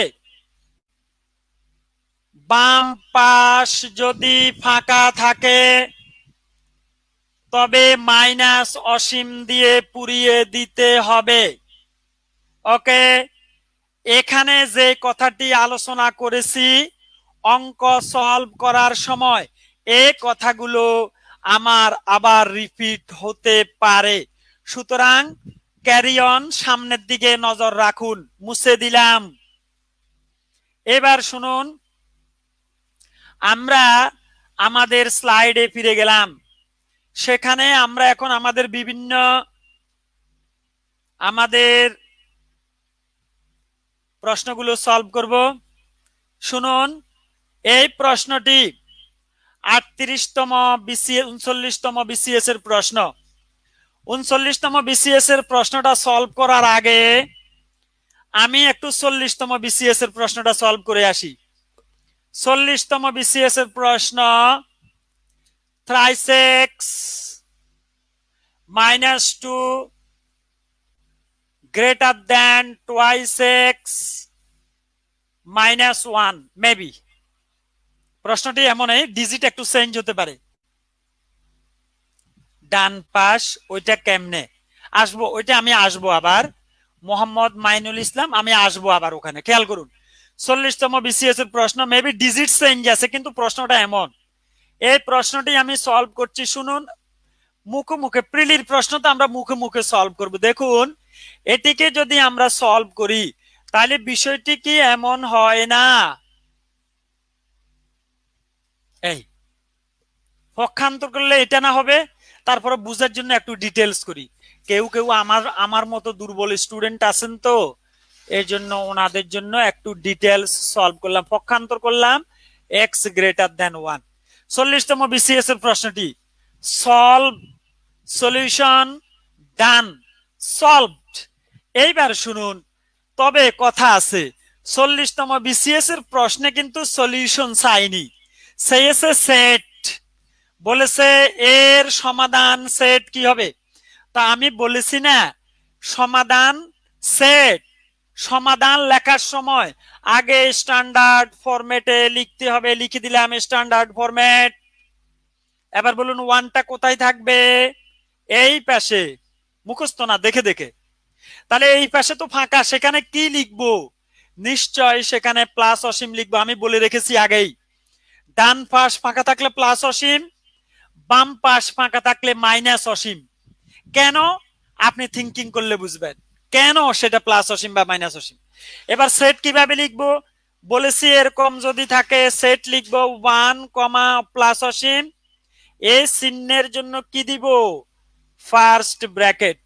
বাম পাশ যদি ফাঁকা থাকে তবে মাইনাস অসীম দিয়ে পুরিয়ে দিতে হবে। ওকে, এখানে যে কথাটি আলোচনা করেছি অঙ্ক সলভ করার সময় এই কথাগুলো আমার আবার রিপিট হতে পারে, সুতরাং ক্যারি অন, সামনের দিকে নজর রাখুন। মুছে দিলাম। এবার শুনুন, আমরা আমাদের স্লাইডে ফিরে গেলাম। সেখানে আমরা এখন আমাদের বিভিন্ন প্রশ্নগুলো সলভ করব। শুনুন, এই প্রশ্নটি 38তম বিসিএস 39তম বিসিএস এর প্রশ্ন। 39তম বিসিএস এর প্রশ্নটা সলভ করার আগে আমি একটু 40তম বিসিএস এর প্রশ্নটা সলভ করে আসি। 40তম বিসিএস এর প্রশ্ন, thrice x -2 greater than twice x -1 maybe. প্রশ্নটি এমন, ডিজিট একটু চেঞ্জ হতে পারে। ডান পাশ ওইটা কেমনে আসবো, ওইটা আমি আসবো আবার। মোহাম্মদ মাইনুল ইসলাম, আমি আসবো আবার ওখানে। খেয়াল করুন 40তম বিসিএস এর প্রশ্ন, মেবি ডিজিট চেঞ্জ আছে, কিন্তু প্রশ্নটা এমন। এই প্রশ্নটি আমি সলভ করছি, শুনুন। মুখে মুখে প্রিলির প্রশ্ন তো আমরা মুখে মুখে সলভ করব। দেখুন এটিকে যদি আমরা সলভ করি তাহলে বিষয়টি কি এমন হয় না, এই পক্ষান্তর করলে এটা না হবে। তারপরে বুঝার জন্য একটু ডিটেলস করি। কেউ কেউ আমার আমার মতো দুর্বল স্টুডেন্ট আছেন, তো এর জন্য ওনাদের জন্য একটু ডিটেলস সলভ করলাম, পক্ষান্তর করলাম এক্স গ্রেটার দেন 1। 40তম বিসিএস এর প্রশ্নটি সলভ, সলিউশন, ডান, সলভড। এইবার শুনুন, তবে কথা আছে, 40তম বিসিএস এর প্রশ্নে কিন্তু সলিউশন চাইনি, চেয়েছে সেট। বলেছে এর সমাধান সেট কি হবে। তা আমি বলেছি না, সমাধান সেট। সমাধান লেখার সময় আগে স্ট্যান্ডার্ড ফরম্যাটে লিখতে হবে, লিখে দিলাম স্ট্যান্ডার্ড ফরম্যাট। এবার বলুন ওয়ানটা কোথায় থাকবে, এই পাশে, মুখস্থ না, দেখে দেখে। তাহলে এই পাশে তো ফাঁকা, সেখানে কি লিখবো, নিশ্চয় সেখানে প্লাস অসীম লিখবো। আমি বলে রেখেছি আগেই, ডান পাশ ফাঁকা থাকলে প্লাস অসীম, বাম পাশ ফাঁকা থাকলে মাইনাস অসীম। কেন, আপনি থিঙ্কিং করলে বুঝবেন কেন সেটা প্লাস অসীম বা মাইনাস অসীম। এবার সেট কিভাবে লিখবো বলেছি, এরকম যদি থাকে সেট লিখবো 1, প্লাস অসীম, এই চিহ্নের জন্য কি দিব, ফার্স্ট ব্র্যাকেট।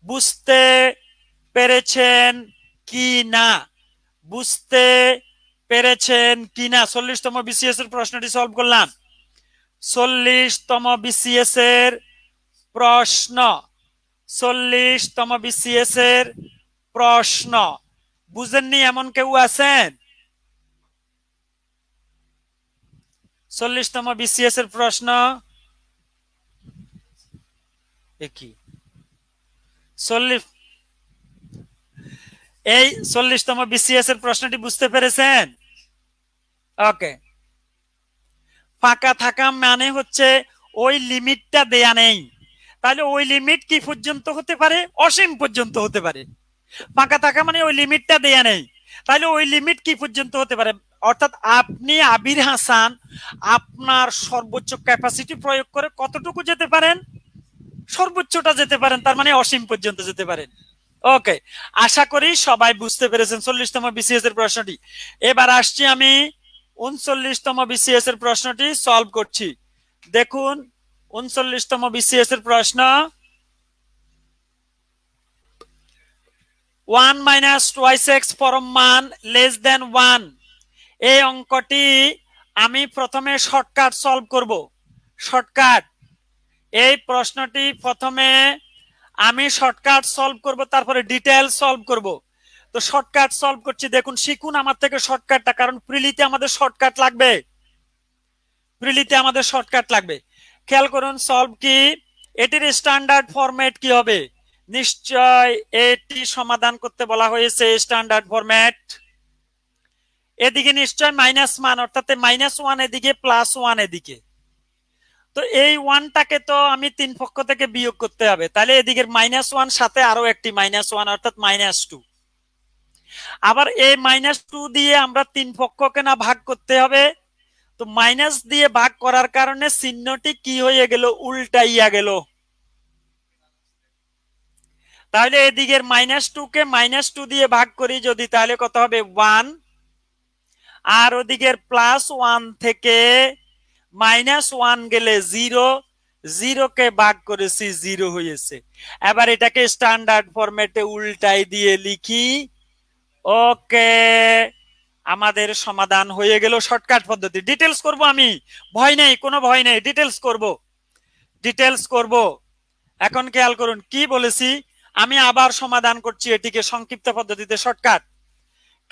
বুঝতে পেরেছেন কি না, বুঝতে পেরেছেন কি না। 40তম বিসিএস এর প্রশ্নটি সলভ করলাম। 40তম বিসিএস এর প্রশ্ন, 40তম বিসিএস এর প্রশ্ন বুঝেননি এমন কেউ আছেন? 40তম বিসিএস এর প্রশ্ন কি 40, এই 40তম বিসিএস এর প্রশ্নটি বুঝতে পেরেছেন? ওকে। ফাঁকা থাকা মানে হচ্ছে ওই লিমিটটা দেয়া নেই, তাহলে ওই লিমিট কি পর্যন্ত হতে পারে, অসীম পর্যন্ত হতে পারে। ফাঁকা থাকা মানে ওই লিমিটটা দেয়া নেই, তাহলে ওই লিমিট কি পর্যন্ত হতে পারে। অর্থাৎ আপনি আবির হাসান আপনার সর্বোচ্চ ক্যাপাসিটি প্রয়োগ করে কতটুকু যেতে পারেন, সর্বোচ্চটা যেতে পারেন, তার মানে অসীম পর্যন্ত যেতে পারেন। ওকে, আশা করি সবাই বুঝতে পেরেছেন 40তম বিসিএস এর প্রশ্নটি। এবার আসছি আমি 39তম বিসিএস এর প্রশ্নটি সলভ করছি। দেখুন 39তম বিসিএস এর প্রশ্ন, 1 - twice x পরম মান লেস দেন 1। এই অঙ্কটি আমি প্রথমে শর্টকাট সলভ করব। শর্টকাট, এই প্রশ্নটি প্রথমে আমি শর্টকাট সলভ করব, তারপরে ডিটেইল সলভ করব। তো শর্টকাট সলভ করছি, দেখুন শিখুন আমার থেকে শর্টকাটটা, কারণ প্রিলিতে আমাদের শর্টকাট লাগবে, প্রিলিতে আমাদের শর্টকাট লাগবে। খেয়াল করুন সলভ কি, এটির স্ট্যান্ডার্ড ফরম্যাট কি হবে, নিশ্চয় এটি সমাধান করতে বলা হয়েছে স্ট্যান্ডার্ড ফরম্যাট। এদিকে নিশ্চয় মাইনাস মান, অর্থাৎ -1 এদিকে +1 এদিকে। তো এই ওয়ানটাকে তো আমি তিন পক্ষ থেকে বিয়োগ করতে হবে, তাহলে এদিকের -1 সাথে আরো একটি -1 অর্থাৎ -2। আবার এই -2 দিয়ে আমরা তিন পক্ষকে না ভাগ করতে হবে, তো মাইনাস দিয়ে ভাগ করার কারণে চিহ্নটি কি হয়ে গেল, উল্টাইয়া গেল। তাহলে এদিকের -2 কে -2 দিয়ে ভাগ করি যদি, তাহলে কত হবে 1। আর ওদিকের +1 থেকে -1 গেলে 0, 0 কে ভাগ করেছি 0 হয়েছে। এবার এটাকে স্ট্যান্ডার্ড ফরম্যাটে উল্টাই দিয়ে লিখি, ওকে, আমাদের সমাধান হয়ে গেল শর্টকাট পদ্ধতি। ডিটেলস করব আমি, ভয় নেই, কোনো ভয় নেই, ডিটেলস করব, ডিটেলস করব। এখন খেয়াল করুন কি বলেছি, আমি আবার সমাধান করছি এটিকে সংক্ষিপ্ত পদ্ধতিতে, শর্টকাট।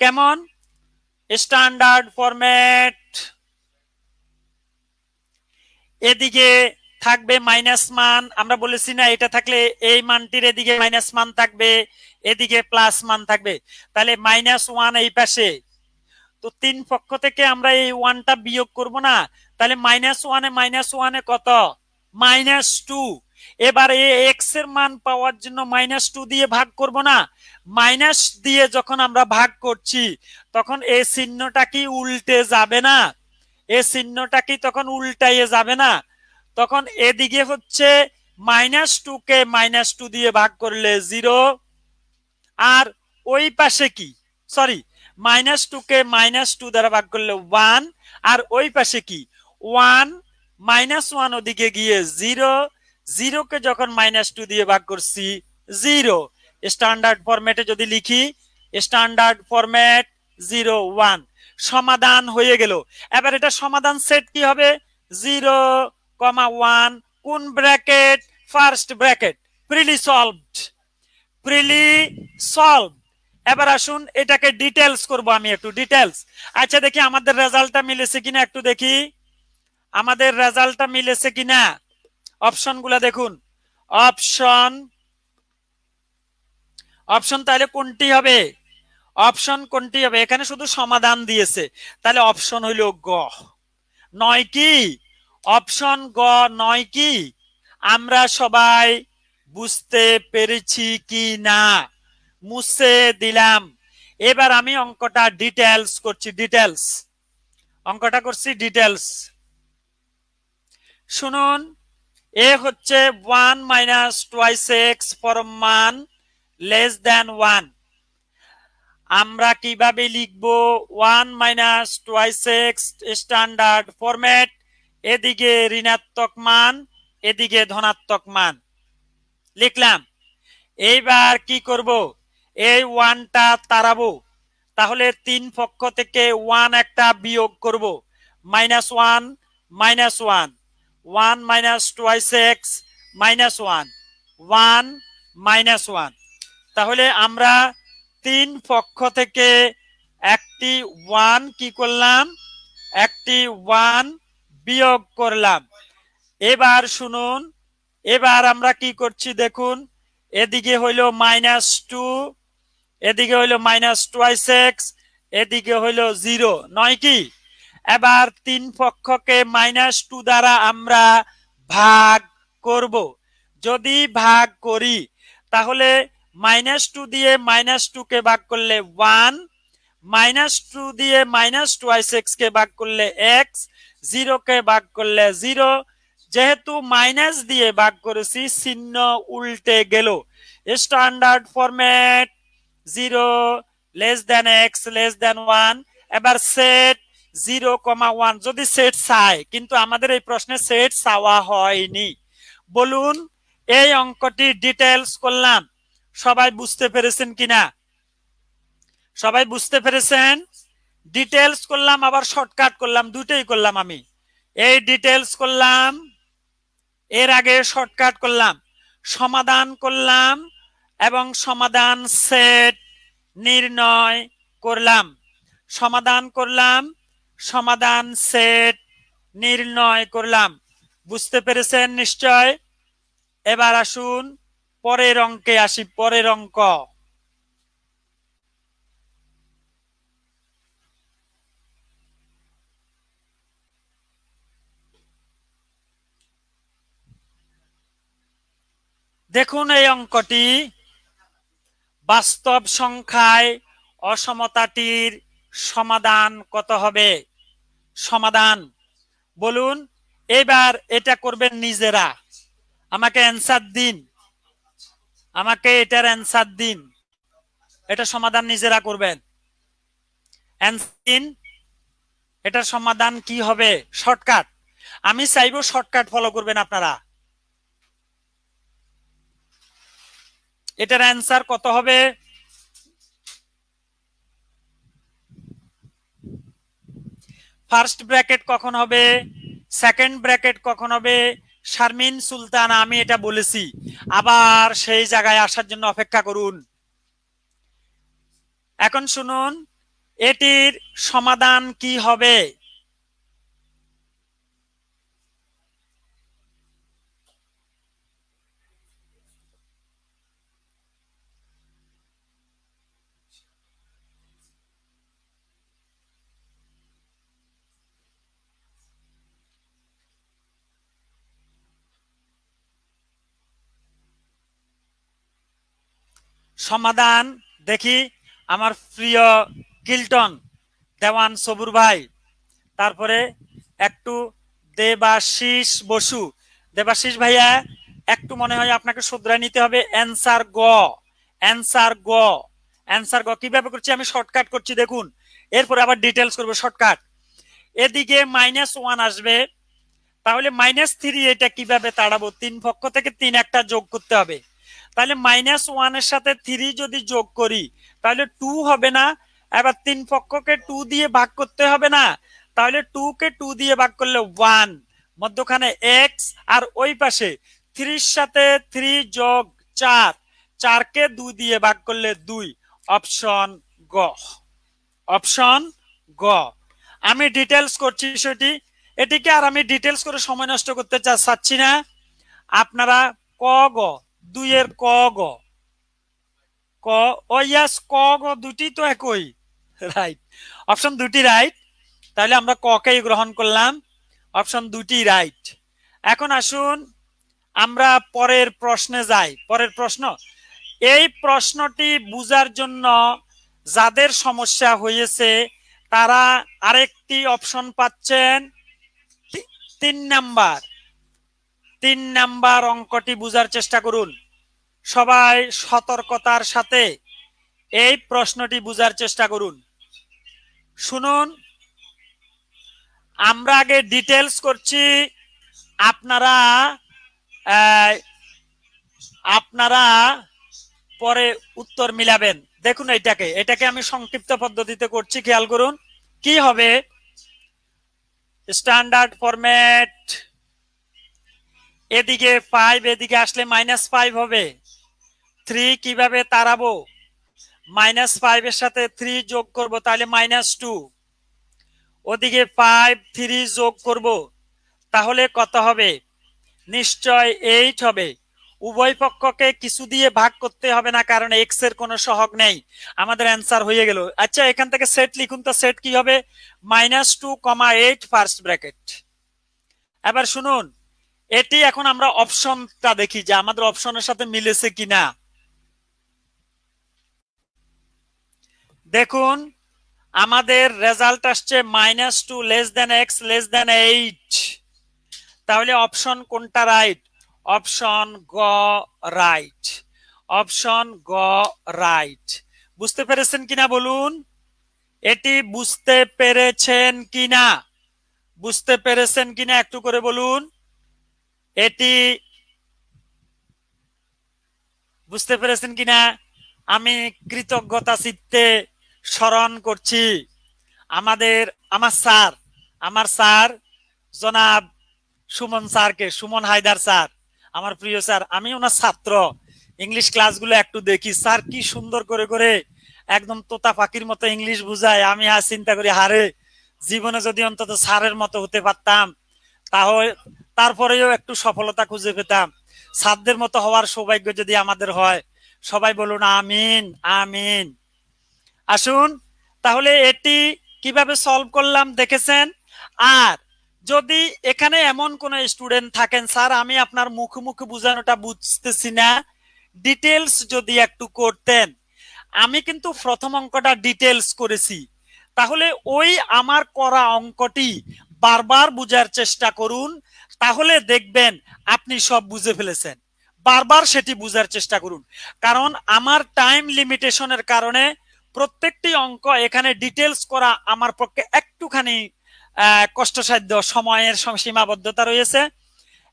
কেমন, স্ট্যান্ডার্ড ফরম্যাট, এদিকে থাকবে মাইনাস মান, আমরা বলেছি না এটা থাকলে এই মানটির এদিকে মাইনাস মান থাকবে, এদিকে প্লাস মান থাকবে, তাহলে -1 এই পাশে। তো তিন পক্ষ থেকে আমরা এই 1টা বিয়োগ করব না, তাহলে -1 এ কত, -2। এবার এই এক্স এর মান পাওয়ার জন্য -2 দিয়ে ভাগ করব না, মাইনাস দিয়ে যখন আমরা ভাগ করছি তখন এই চিহ্নটা কি উল্টে যাবে না, এই চিহ্নটা কি তখন উল্টাইয়ে যাবে না, তখন এদিকে হচ্ছে -2 কে -2 দিয়ে ভাগ করলে 0, আর ওই পাশে কি, সরি, -2 কে -2 দ্বারা ভাগ করলে 1, আর ওই পাশে কি 1, -1 ওদিকে গিয়ে 0, 0 কে যখন -2 দিয়ে ভাগ করছি 0। স্ট্যান্ডার্ড ফরম্যাটে যদি লিখি, স্ট্যান্ডার্ড ফরম্যাট 0 1, সমাধান হয়ে গেল। এবার এটা সমাধান সেট কি হবে, 0, 1 কোন ব্র্যাকেট, ফার্স্ট ব্র্যাকেট, প্রিলি সলভড, প্রিলি সলভ। এবার আসুন এটাকে ডিটেলস করব, আমি একটু ডিটেলস। আচ্ছা দেখি আমাদের রেজাল্টটা মিলেছে কিনা, একটু দেখি আমাদের রেজাল্টটা মিলেছে কিনা। অপশনগুলো দেখুন, অপশন তাহলে কোনটি হবে, অপশন কোনটি হবে, এখানে শুধু সমাধান দিয়েছে, তাহলে অপশন হইল গ, 9 কি, অপশন গ 9 কি। আমরা সবাই বুঝতে পেরেছি কি না, মুছে দিলাম। এবার আমি অঙ্কটা ডিটেলস করছি, ডিটেলস অঙ্কটা করছি ডিটেলস। শুনুন, এ হচ্ছে 1 - 2x পরম মান লেস দেন 1। আমরা কিভাবে লিখবো, 1 - 2x স্ট্যান্ডার্ড ফরম্যাট, এদিকে ঋণাত্মক মান, এদিকে ধনাত্মক মান লিখলাম। এইবার কি করব, এই 1টা তাড়াবো, তাহলে তিন পক্ষ থেকে 1 একটা বিয়োগ করব, -1 -1, 1 - 2x -1, 1 -1। তাহলে আমরা তিন পক্ষ থেকে একটি 1 কি করলাম, একটি 1 বিয়োগ করলাম। এবার শুনুন, এবার আমরা কি করছি দেখুন, এদিকে হইল -2, এদিকে হইল -2x, এদিকে হইল 0, নয় কি। এবার তিন পক্ষকে -2 দ্বারা আমরা ভাগ করব। যদি ভাগ করি তাহলে -2 দিয়ে -2 কে ভাগ করলে 1, -2 দিয়ে -2x কে ভাগ করলে x, 0 কে ভাগ করলে 0। যেহেতু মাইনাস দিয়ে ভাগ করেছি চিহ্ন উল্টে গেল। Standard format 0 less than x less than 1। এবার সেট 0, 1 যদি সেট চাই, কিন্তু আমাদের এই প্রশ্নে সেট চাওয়া হয়নি। বলুন এই অঙ্কটি ডিটেলস করলাম, সবাই বুঝতে পেরেছেন কিনা, সবাই বুঝতে পেরেছেন। ডিটেলস করলাম আবার শর্টকাট করলাম, দুটোই করলাম আমি। এই ডিটেলস করলাম, এর আগে শর্টকাট করলাম, সমাধান করলাম এবং সমাধান সেট নির্ণয় করলাম, সমাধান করলাম, সমাধান সেট নির্ণয় করলাম। বুঝতে পেরেছেন নিশ্চয়। এবার আসুন পরের অঙ্কে আসি, পরের অঙ্ক। দেখুন এই অঙ্কটি, বাস্তব সংখ্যায় অসমতাটির সমাধান কত হবে, সমাধান বলুন। এবার এটা করবেন নিজেরা, আমাকে অ্যান্সার দিন, আমাকে এটার অ্যান্সার দিন, এটা সমাধান নিজেরা করবেন। অ্যান্সার দিন, এটার সমাধান কি হবে, শর্টকাট। আমি চাইবো শর্টকাট ফলো করবেন আপনারা। এটার অ্যান্সার কত হবে, ফার্স্ট ব্র্যাকেট কখন হবে, সেকেন্ড ব্র্যাকেট কখন হবে, শারমিন সুলতান আমি এটা বলেছি, আবার সেই জায়গায় আসার জন্য অপেক্ষা করুন। এখন শুনুন এটির সমাধান কি হবে। সমাধান দেখি আমার প্রিয় কিল্টন দেওয়ান সবুর ভাই, তারপরে একটু দেবাশিস বসু। দেবাশিস ভাইয়া একটু মনে হয় আপনাকে শুধরাই নিতে হবে। অ্যান্সার গ, অ্যান্সার গ, অ্যান্সার গ। কিভাবে করছি আমি শর্টকাট করছি দেখুন, এরপরে আবার ডিটেলস করবো শর্টকাট। এদিকে -1 আসবে, তাহলে -3 এটা কিভাবে তাড়াবো? 3 পক্ষ থেকে 3 একটা যোগ করতে হবে। তাহলে -1 এর সাথে 3 যদি যোগ করি তাহলে 2 হবে না? এবার 3 পক্ষকে 2 দিয়ে ভাগ করতে হবে না? তাহলে 2 কে 2 দিয়ে ভাগ করলে 1, মধ্যখানে x, আর ওই পাশে 3 এর সাথে 3 যোগ 4, 4 কে 2 দিয়ে ভাগ করলে 2। অপশন গ, অপশন গ। আমি ডিটেলস করছি সেটি, এটিকে আর আমি ডিটেলস করে সময় নষ্ট করতে চাচ্ছি না। আপনারা ক গ, 2 এর ক গ, ক ও ইয়াস, ক গ দুটি তো একই, রাইট, অপশন দুটি রাইট। তাহলে আমরা ক কেই গ্রহণ করলাম, অপশন দুটি রাইট। এখন আসুন আমরা পরের প্রশ্নে যাই। পরের প্রশ্ন, এই প্রশ্নটি বুঝার জন্য যাদের সমস্যা হয়েছে তারা আরেকটি অপশন পাচ্ছেন, 3 নাম্বার। 3 নাম্বার অঙ্কটি বুঝার চেষ্টা করুন সবাই, সতর্কতার সাথে এই প্রশ্নটি বুঝার চেষ্টা করুন। শুনুন, আমরা আগে ডিটেলস করছি, আপনারা আপনারা পরে উত্তর মিলাবেন। দেখুন এটাকে আমি সংক্ষিপ্ত পদ্ধতিতে করছি, খেয়াল করুন কি হবে। স্ট্যান্ডার্ড ফরম্যাট, এদিকে 5, এদিকে আসলে -5 হবে। 3 কিভাবে তাড়াবো? -5 এর সাথে 3 যোগ করব, তাহলে -2। ওদিকে 5, 3 যোগ করব, তাহলে কত হবে? নিশ্চয় 8 হবে। উভয় পক্ষকে কিছু দিয়ে ভাগ করতে হবে না, কারণ এক্স এর কোনো সহগ নেই। আমাদের অ্যান্সার হয়ে গেল। আচ্ছা, এখান থেকে সেট লিখুন তো, সেট কি হবে? -2, 8 ফার্স্ট ব্র্যাকেট। এবার শুনুন, এটি এখন আমরা অপশনটা দেখি যে আমাদের অপশনের সাথে মিলেছে কিনা। দেখুন আমাদের রেজাল্ট আসছে -2 x <8। তাহলে অপশন কোনটা রাইট? অপশন গ রাইট, অপশন গ রাইট। বুঝতে পেরেছেন কিনা বলুন? এটি বুঝতে পেরেছেন কিনা? বুঝতে পেরেছেন কিনা একটু করে বলুন। এটি বুঝতে পেরেছেন কিনা আমি কৃতজ্ঞতা চিত্তে স্মরণ করছি আমার স্যার জনাব সুমন স্যারকে, সুমন হায়দার স্যার, আমার প্রিয় স্যার। আমি ওনার ছাত্র, ইংলিশ ক্লাসগুলো একটু দেখি। স্যার কি সুন্দর করে করে একদম তোতা পাখির মতো ইংলিশ বুঝায়। আমি আর চিন্তা করি, হারে জীবনে যদি অন্তত স্যারের মতো হতে পারতাম, তাহলে তারপরেও একটু সফলতা খুঁজে পেতাম। স্যারদের মতো হওয়ার সৌভাগ্য যদি আমাদের হয়, সবাই বলুন আমিন, আমিন। আসুন তাহলে এটি কিভাবে সলভ করলাম দেখেছেন। আর যদি এখানে এমন কোন স্টুডেন্ট থাকেন, স্যার আমি আপনার মুখে মুখে বুঝানোটা বুঝতেছি না, ডিটেলস যদি একটু করতেন। আমি কিন্তু প্রথম অঙ্কটা ডিটেলস করেছি, তাহলে ওই আমার করা অঙ্কটি বারবার বুঝার চেষ্টা করুন, তাহলে দেখবেন আপনি সব বুঝে ফেলেছেন। বারবার সেটি বুঝার চেষ্টা করুন, কারণ আমার টাইম লিমিটেশনের কারণে প্রত্যেকটি অঙ্ক এখানে ডিটেলস করা আমার পক্ষে একটুখানি কষ্টসাধ্য, সময়ের সীমাবদ্ধতা রয়েছে।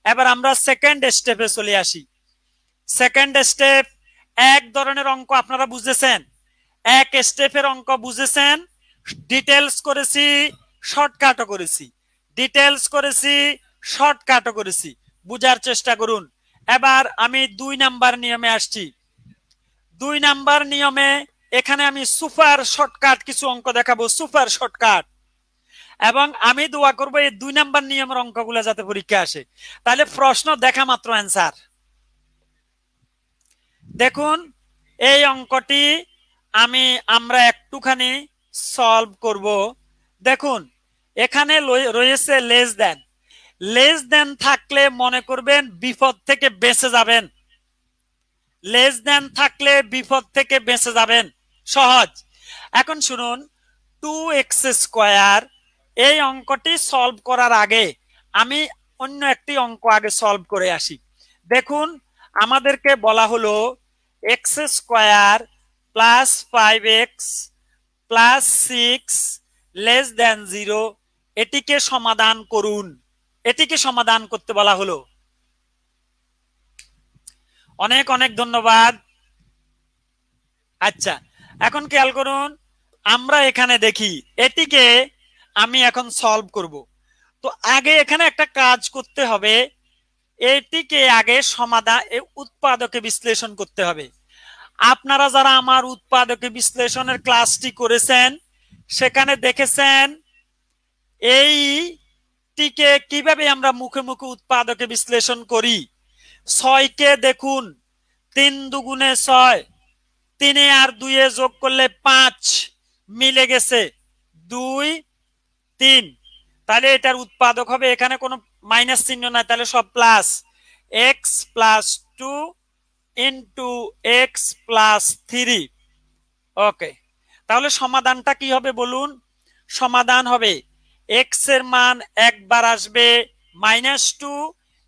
এবার আমরা সেকেন্ড স্টেপে চলে আসি। সেকেন্ড স্টেপ, এক ধরনের অঙ্ক আপনারা বুঝেছেন, এক স্টেপের অঙ্ক বুঝেছেন, ডিটেলস করেছি, শর্টকাটও করেছি, ডিটেলস করেছি, শর্টকাটও করেছি। বুঝার চেষ্টা করুন। এবার আমি 2 নাম্বার নিয়মে আসছি। 2 নাম্বার নিয়মে এখানে আমি সুপার শর্টকাট কিছু অঙ্ক দেখাবো, সুপার শর্টকাট। এবং আমি দোয়া করবো এই 2 নাম্বার নিয়মের অঙ্কগুলো যাতে পরীক্ষা আসে। তাহলে প্রশ্ন দেখা মাত্র অ্যান্সার। দেখুন এই অঙ্কটি আমরা একটুখানি সলভ করব। দেখুন এখানে রয়েছে লেস দেন। লেস দেন থাকলে মনে করবেন বিপদ থেকে বেঁচে যাবেন। লেস দেন থাকলে বিপদ থেকে বেঁচে যাবেন, সহজ। এখন শুনুন, 2x² এই অঙ্কটি সলভ করার আগে আমি অন্য একটি অঙ্ক আগে সলভ করে আসি। দেখুন, আমাদেরকে বলা হলো x² plus 5x plus 6 less than 0, এটিকে সমাধান করুন। এটিকে সমাধান করতে বলা হলো। অনেক অনেক ধন্যবাদ। আচ্ছা, এখন খেয়াল করুন, আমরা এখানে দেখি এটিকে আমি এখন সলভ করব। তো আগে এখানে একটা কাজ করতে হবে, এটিকে আগে সমাধান উৎপাদকে বিশ্লেষণ করতে হবে। আপনারা যারা আমার উৎপাদকে বিশ্লেষণের ক্লাসটি করেছেন সেখানে দেখেছেন এইটিকে কিভাবে আমরা মুখে মুখে উৎপাদকে বিশ্লেষণ করি। 6কে দেখুন, 3 দুগুণে 6, 3 আর 2 যোগ করলে 5, মিলে গেছে 2 3। তাহলে এটার উৎপাদক হবে, এখানে কোনো মাইনাস চিহ্ন নাই, তাহলে সব plus, x plus 2 into x plus 3। ওকে, তাহলে সমাধানটা কি হবে বলুন? সমাধান হবে এক্স এর মান একবার আসবে -2,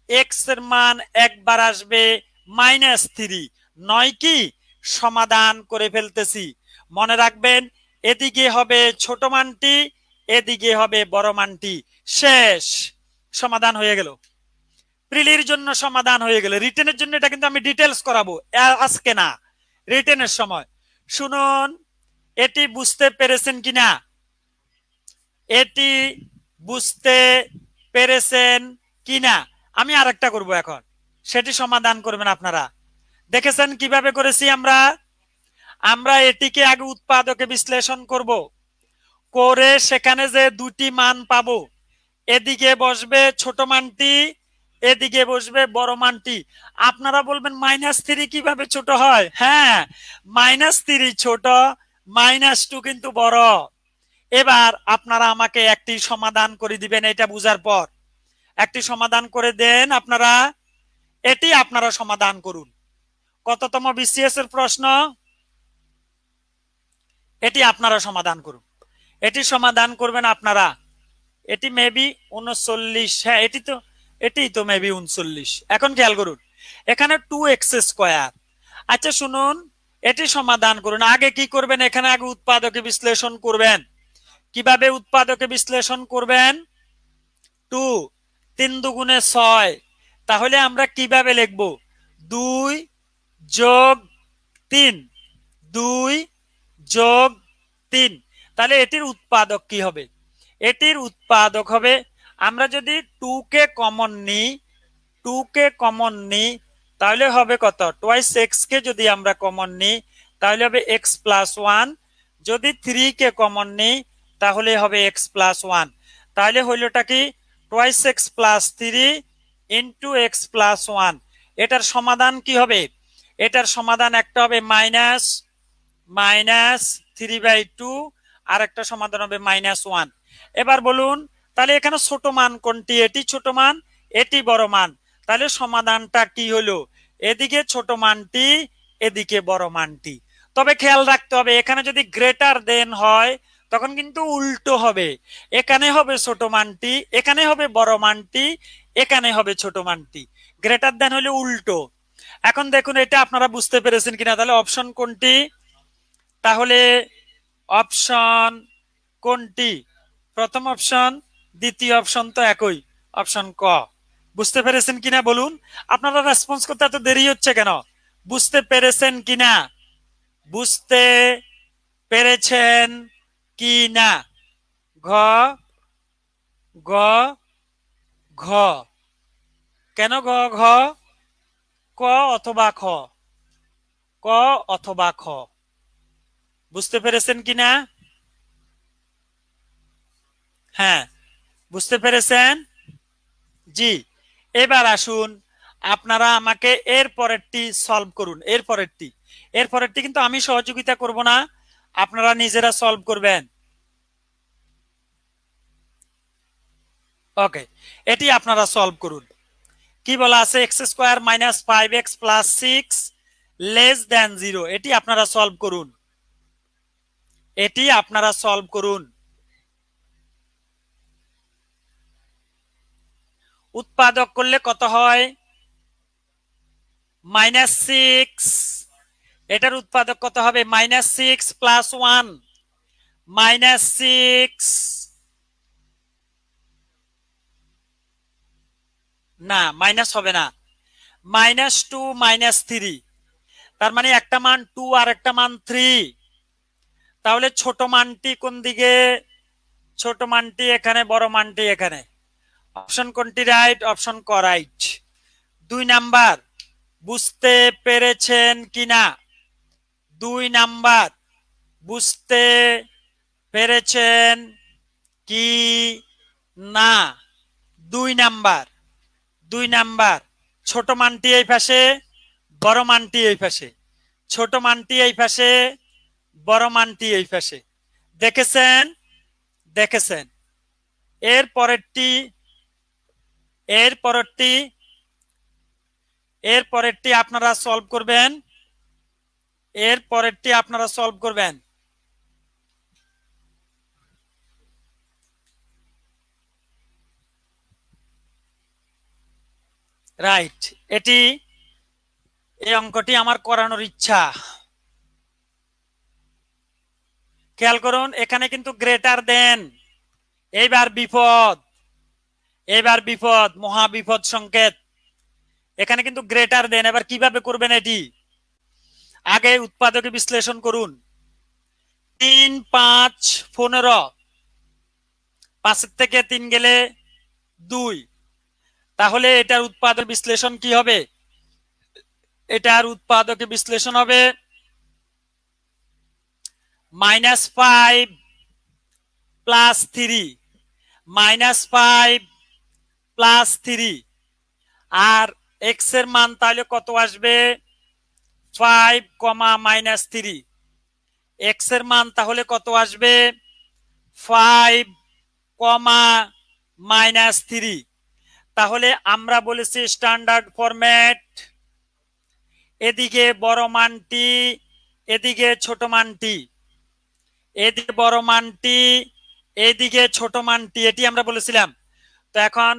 এক্স এর মান একবার আসবে -3। 9 কি সমাধান করে ফেলতেছি। মনে রাখবেন, এদিকে হবে ছোট মানটি, এদিকে হবে বড় মানটি। শেষ, সমাধান হয়ে গেল। প্রিলির জন্য সমাধান হয়ে গেল। রিটেনের জন্য এটা কিন্তু আমি ডিটেলস করাবো, আজকে না, রিটেনের সময়। শুনুন, এটি বুঝতে পেরেছেন কিনা? এটি বুঝতে পেরেছেন কিনা? আমি আরেকটা করব এখন, সেটি সমাধান করবেন আপনারা। দেখেছেন কিভাবে করেছি আমরা? আমরা এটিকে আগে উৎপাদকে বিশ্লেষণ করব, করে সেখানে যে দুটি মান পাবো, এদিকে বসবে ছোট মানটি, এদিকে বসবে বড় মানটি। আপনারা বলবেন -3 কিভাবে ছোট হয়? হ্যাঁ, -3 ছোট, -2 কিন্তু বড়। এবার আপনারা আমাকে একটি সমাধান করে দিবেন, এটা বুঝার পর একটি সমাধান করে দেন আপনারা। এটি আপনারা সমাধান করুন। কততম বিসিএস এর প্রশ্ন? এটি আপনারা সমাধান করুন। এটি সমাধান করবেন আপনারা। এটি মেবি 39, হ্যাঁ এটি তো মেবি 39। এখন খেয়াল করুন, এখানে 2x²। আচ্ছা শুনুন, এটি সমাধান করুন। আগে কি করবেন? এখানে আগে উৎপাদকে বিশ্লেষণ করবেন। কিভাবে উৎপাদকে বিশ্লেষণ করবেন? 2 3 দুগুণে 6, তাহলে আমরা কিভাবে লিখব? 2 যোগ 3, 2 যোগ 3। তাহলে এটির উৎপাদক কি হবে? এটির উৎপাদক হবে, আমরা যদি 2 কে কমন নিই, 2 কে কমন নিই, তাহলে হবে কত? টুয়াইস এক্স কে যদি আমরা কমন নিই তাহলে হবে x প্লাস 1। যদি 3 কে কমন নিই তাহলে হবে x প্লাস 1। তাহলে হইলটা কি? Twice x plus 3 into x plus 1। এটার সমাধান কি হবে? এটার সমাধান একটা হবে -3/2, আর একটা সমাধান হবে -1। এবার বলুন, তাহলে এখানে ছোট মান কোনটি? এটি ছোট মান, এটি বড় মান। তাহলে সমাধানটা কি হলো? এদিকে ছোট মানটি, এদিকে বড় মানটি। তবে খেয়াল রাখতে হবে, এখানে যদি গ্রেটার দেন হয় তখন কিন্তু উল্টো হবে। এখানে হবে ছোট মানটি, এখানে হবে বড় মানটি, এখানে হবে ছোট মানটি। গ্রেটার দেন হলে উল্টো। এখন দেখুন, এটা আপনারা বুঝতে পেরেছেন কিনা? তাহলে অপশন কোনটি? তাহলে অপশন কোনটি? প্রথম অপশন, দ্বিতীয় অপশন তো একই, অপশন ক। বুঝতে পেরেছেন কিনা বলুন? আপনারা রেসপন্স করতে এত দেরি হচ্ছে কেন? বুঝতে পেরেছেন কিনা? বুঝতে পেরেছেন কি না? ঘ গ ঘ। কেন ঘ ঘ? ক অথবা খ, ক অথবা খ। বুঝতে পেরেছেন কিনা? হ্যাঁ, বুঝতে পেরেছেন? জি। এবার আসুন, আপনারা আমাকে এর পরেরটি সলভ করুন। এর পরেরটি কিন্তু আমি সহযোগিতা করব না, আপনারা নিজেরা সলভ করবেন। ওকে, এটি আপনারা সলভ করুন। কি বলা আছে? x² - 5x + 6 লেস দেন 0, এটি আপনারা সলভ করুন, এটি আপনারা সলভ করুন। উৎপাদক করলে কত হয়? -6। এটার উৎপাদক কত হবে? -6 + 1, -6, না মাইনাস হবে না, -2 -3, তার মানে একটা মান 2 আর একটা মান 3। তাহলে ছোট মানটি কোন দিকে? ছোট মানটি এখানে, বড় মানটি এখানে। অপশন কোনটি রাইট? অপশন ক রাইট। 2 নাম্বার, বুঝতে পেরেছেন কিনা? 2 নাম্বার, বুঝতে পেরেছেন কি না? 2 নাম্বার, 2 নাম্বার। ছোট মানটি এই পাশে, বড় মানটি এই পাশে, ছোট মানটি এই পাশে, বড় মানটি এই পাশে। দেখেছেন? দেখেছেন। এর পরেরটি, এর পরেরটি, এর পরেরটি আপনারা সলভ করবেন, এর পরেরটি আপনারা সলভ করবেন। রাইট, এটি, এই অঙ্কটি আমার করানোর ইচ্ছা। খেয়াল করুন, এখানে কিন্তু গ্রেটার দেন, এইবার বিপদ, এবার বিপদ, মহা বিপদ সংকেত। এখানে কিন্তু গ্রেটার দেন। এবার কিভাবে করবেন এটি? আগে উৎপাদকে বিশ্লেষণ করুন। 3, 5, 15, 5 থেকে 3 গেলে 2, তাহলে এটার উৎপাদক বিশ্লেষণ কি হবে? এটার উৎপাদকে বিশ্লেষণ হবে -5 + 3, -5 + 3, আর এক্স এর মান তাহলে কত আসবে? 5, -3। এক্স এর মান তাহলে কত আসবে? 5, -3। তাহলে আমরা বলেছি স্ট্যান্ডার্ড ফরম্যাট, এদিকে বড় মানটি, এদিকে ছোট মানটি, এদিকে বড় মানটি, এদিকে ছোট মানটি, এটি আমরা বলেছিলাম। তো এখন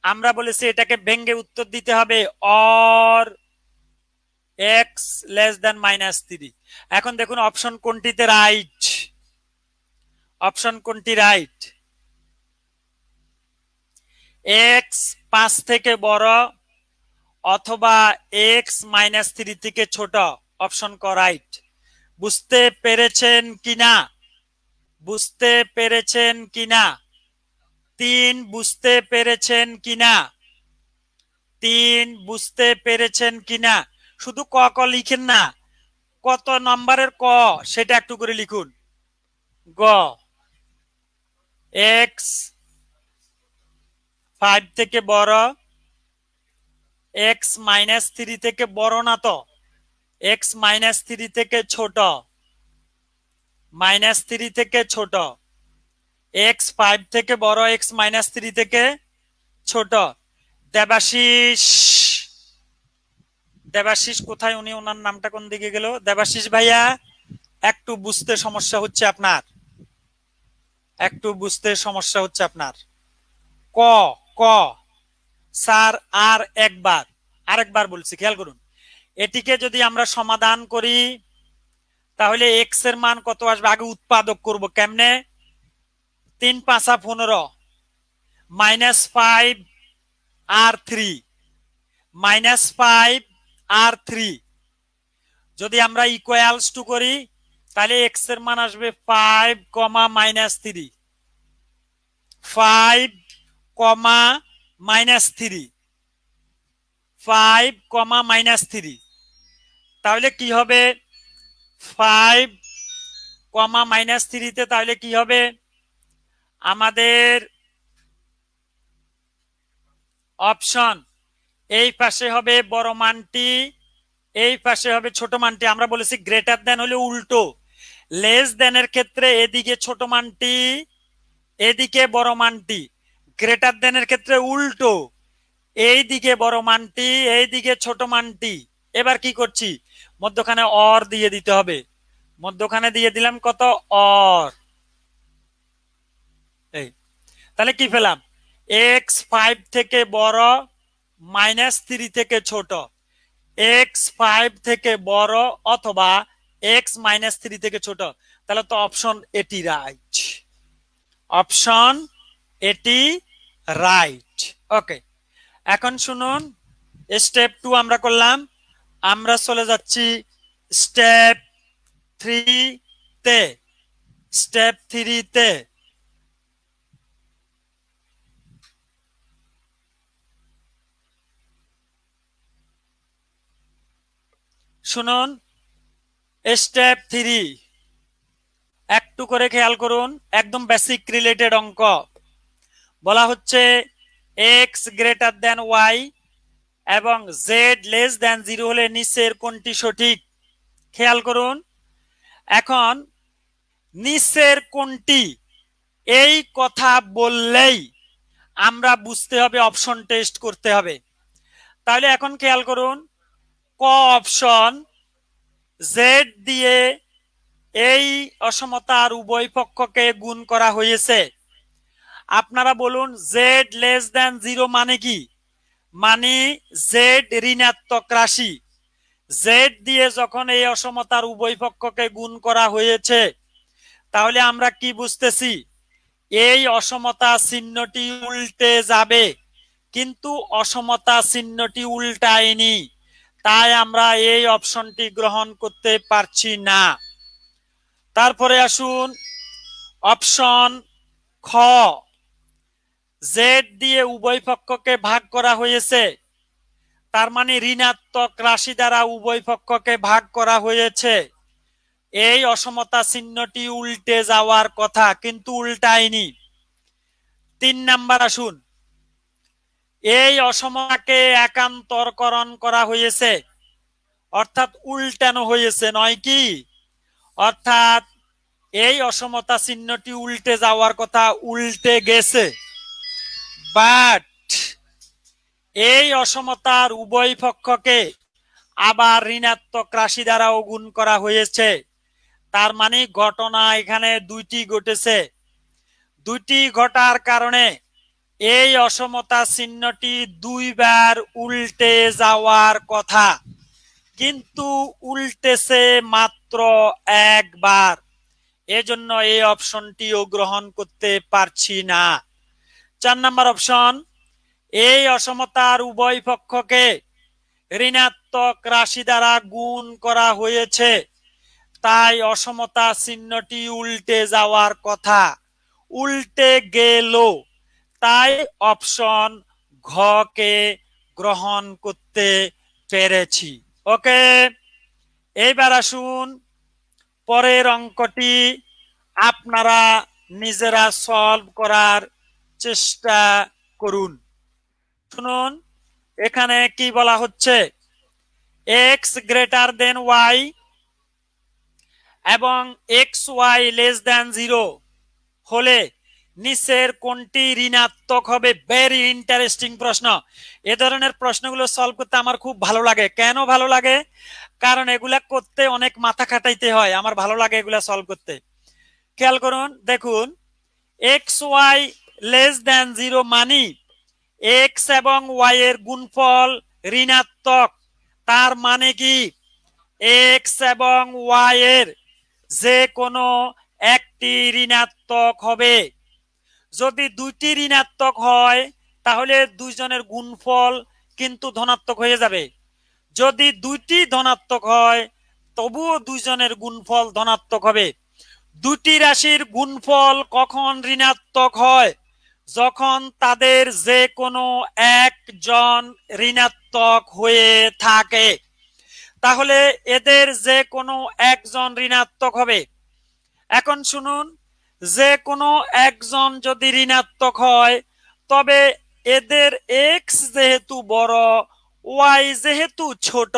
আমরা বলেছি এটাকে ভেঙে উত্তর দিতে হবে অর এক্স লেস দেন -3। এখন দেখুন অপশন কোনটিতে রাইট? অপশন কোনটি রাইট? এক্স 5 থেকে বড় অথবা এক্স -3 থেকে ছোট। অপশন ক রাইট। বুঝতে পেরেছেন কিনা? বুঝতে পেরেছেন কিনা? 3, বুঝতে পেরেছেন কিনা? 3, বুঝতে পেরেছেন কিনা? শুধু ক ক লিখেন না, কত নম্বরের ক সেটা একটু করে লিখুন। গ, এক্স 5 থেকে বড়, এক্স -3 থেকে বড় না তো, এক্স -3 থেকে ছোট, -3 থেকে ছোট, এক্স 5 থেকে বড়, এক্স -3 থেকে ছোট। দেবাশিস, দেবাশিস কোথায়? উনি, ওনার নামটা কোন দিকে গেল? দেবাশিস ভাইয়া, একটু বুঝতে সমস্যা হচ্ছে আপনার, একটু বুঝতে সমস্যা হচ্ছে আপনার। ক, ক স্যার, আর একবার, আরেকবার বলছি, খেয়াল করুন। এটিকে যদি আমরা সমাধান করি তাহলে এক্স এর মান কত আসবে? আগে উৎপাদক করব কেমনে? 3 × 5 = 15, -5 আর 3, -5 আর 3 যদি আমরা ইকুয়ালস টু করি তাহলে এক্স এর মান আসবে 5, -3, 5, -3, 5, -3। তাহলে কি হবে? 5, -3 তে তাহলে কি হবে? আমাদের অপশন এই পাশে হবে বড় মানটি, এই পাশে হবে ছোট মানটি। আমরা বলেছি গ্রেটার দেন হলে উল্টো, লেস দেনের ক্ষেত্রে এদিকে ছোট মানটি, এদিকে বড় মানটি। গ্রেটার দেনের ক্ষেত্রে উল্টো, এই দিকে বড় মানটি, এই দিকে ছোট মানটি। এবার কি করছি? মধ্যখানে অর দিয়ে দিতে হবে। মধ্যখানে দিয়ে দিলাম কত, অর। এই তাহলে কি পেলাম, এক্স 5 থেকে বড়, -3 থেকে ছোট, এক্স 5 থেকে বড় অথবা এক্স -3 থেকে ছোট। তাহলে তো অপশন এটি রাইট, অপশন এটি রাইট। ওকে, এখন শুনুন, স্টেপ 2 আমরা করলাম, আমরা চলে যাচ্ছি স্টেপ 3 তে। স্টেপ 3 তে শুনুন, স্টেপ 3 একটু করে খেয়াল করুন, একদম বেসিক রিলেটেড অঙ্ক। বলা হচ্ছে এক্স গ্রেটার দেন ওয়াই এবং জেড লেস দেন 0 হলে নিচের কোনটি সঠিক। খেয়াল করুন, এখন নিচের কোনটি এই কথা বললেই আমরা বুঝতে হবে, অপশন টেস্ট করতে হবে। তাহলে এখন খেয়াল করুন, ক অপশন জেড দিয়ে এই অসমতার উভয় পক্ষকে গুণ করা হয়েছে। আপনারা বলুন জেড লেস দেন 0 মানে কি? মানে জেড ঋণাত্মক রাশি। জেড দিয়ে যখন এই অসমতার উভয় পক্ষকে গুণ করা হয়েছে, তাহলে আমরা কি বুঝতেছি, এই অসমতা চিহ্নটি উল্টে যাবে, কিন্তু অসমতা চিহ্নটি উল্টায়নি, তাই আমরা এই অপশনটি গ্রহণ করতে পারছি না। তারপরে আসুন অপশন খ, জেড দিয়ে উভয় পক্ষকে ভাগ করা হয়েছে, তার মানে ঋণাত্মক রাশি দ্বারা উভয় পক্ষকে ভাগ করা হয়েছে, এই অসমতা চিহ্নটি উল্টে যাওয়ার কথা, কিন্তু উল্টায়নি। 3 নাম্বার আসুন, এই অসমতাকে একান্তরকরণ করা হয়েছে, অর্থাৎ উল্টানো হয়েছে, নয় কি? অর্থাৎ এই অসমতা চিহ্নটি উল্টে যাওয়ার কথা, উল্টে গেছে, বাট এই অসমতার উভয় পক্ষকে আবার ঋণাত্মক রাশি দ্বারাও গুণ করা হয়েছে। তার মানে ঘটনা এখানে দুইটি ঘটেছে। দুইটি ঘটার কারণে এই অসমতা চিহ্নটি দুইবার উল্টে যাওয়ার কথা, কিন্তু উল্টেছে মাত্র একবার, এজন্য এই অপশনটিও গ্রহণ করতে পারছি না। 4 নাম্বার অপশন, এই অসমতার উভয় পক্ষকে ঋণাত্মক রাশি দ্বারা গুণ করা হয়েছে, তাই অসমতা চিহ্নটি উল্টে যাওয়ার কথা, উল্টে গেল, তাই অপশন ঘ কে গ্রহণ করতে পেরেছি। ওকে, এইবার আসুন পরের অঙ্কটি আপনারা নিজেরা সলভ করার চেষ্টা করুন। শুনুন, এখানে কি বলা হচ্ছে, এক্স গ্রেটার দেন ওয়াই এবং এক্স ওয়াই লেস দেন 0 হলে নিচের কোনটি ঋণাত্মক হবে। ভেরি ইন্টারেস্টিং প্রশ্ন। এ ধরনের প্রশ্নগুলো সলভ করতে আমার খুব ভালো লাগে। কেন ভালো লাগে? কারণ এগুলা করতে অনেক মাথা খাটাইতে হয়, আমার ভালো লাগে এগুলা সলভ করতে। খেয়াল করুন, দেখুন এক্স ওয়াই লেস দেন 0 মানি এক্স এবং ওয়াই এর গুণফল ঋণাত্মক, তার মানে কি এক্স এবং ওয়াই এর যে কোনো একটি ঋণাত্মক হবে। যদি দুইটি ঋণাত্মক হয় তাহলে দুইজনের গুণফল কিন্তু ধনাত্মক হয়ে যাবে। যদি দুইটি ধনাত্মক হয় তবুও দুইজনের গুণফল ধনাত্মক হবে। দুটি রাশির গুণফল কখন ঋণাত্মক হয়? যখন তাদের যে কোনো একজন ঋণাত্মক হয়ে থাকে। তাহলে এদের যে কোনো একজন ঋণাত্মক হবে। এখন শুনুন, যে কোনো একজন যদি ঋণাত্মক হয়, তবে এদের এক্স যেহেতু বড়, ওয়াই যেহেতু ছোট,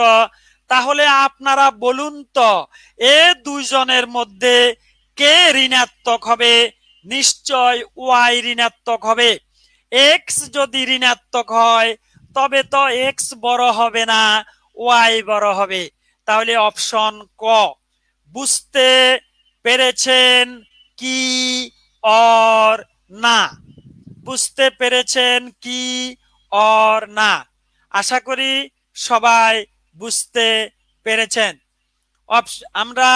তাহলে আপনারা বলুন তো এ দুইজনের মধ্যে কে ঋণাত্মক হবে? নিশ্চয় ওয়াই ঋণাত্মক হবে। এক্স যদি ঋণাত্মক হয় তবে তো এক্স বড় হবে না, ওয়াই বড় হবে। তাহলে অপশন ক। বুঝতে পেরেছেন কি অর না? বুঝতে পেরেছেন কি অর না? আশা করি সবাই বুঝতে পেরেছেন। আমরা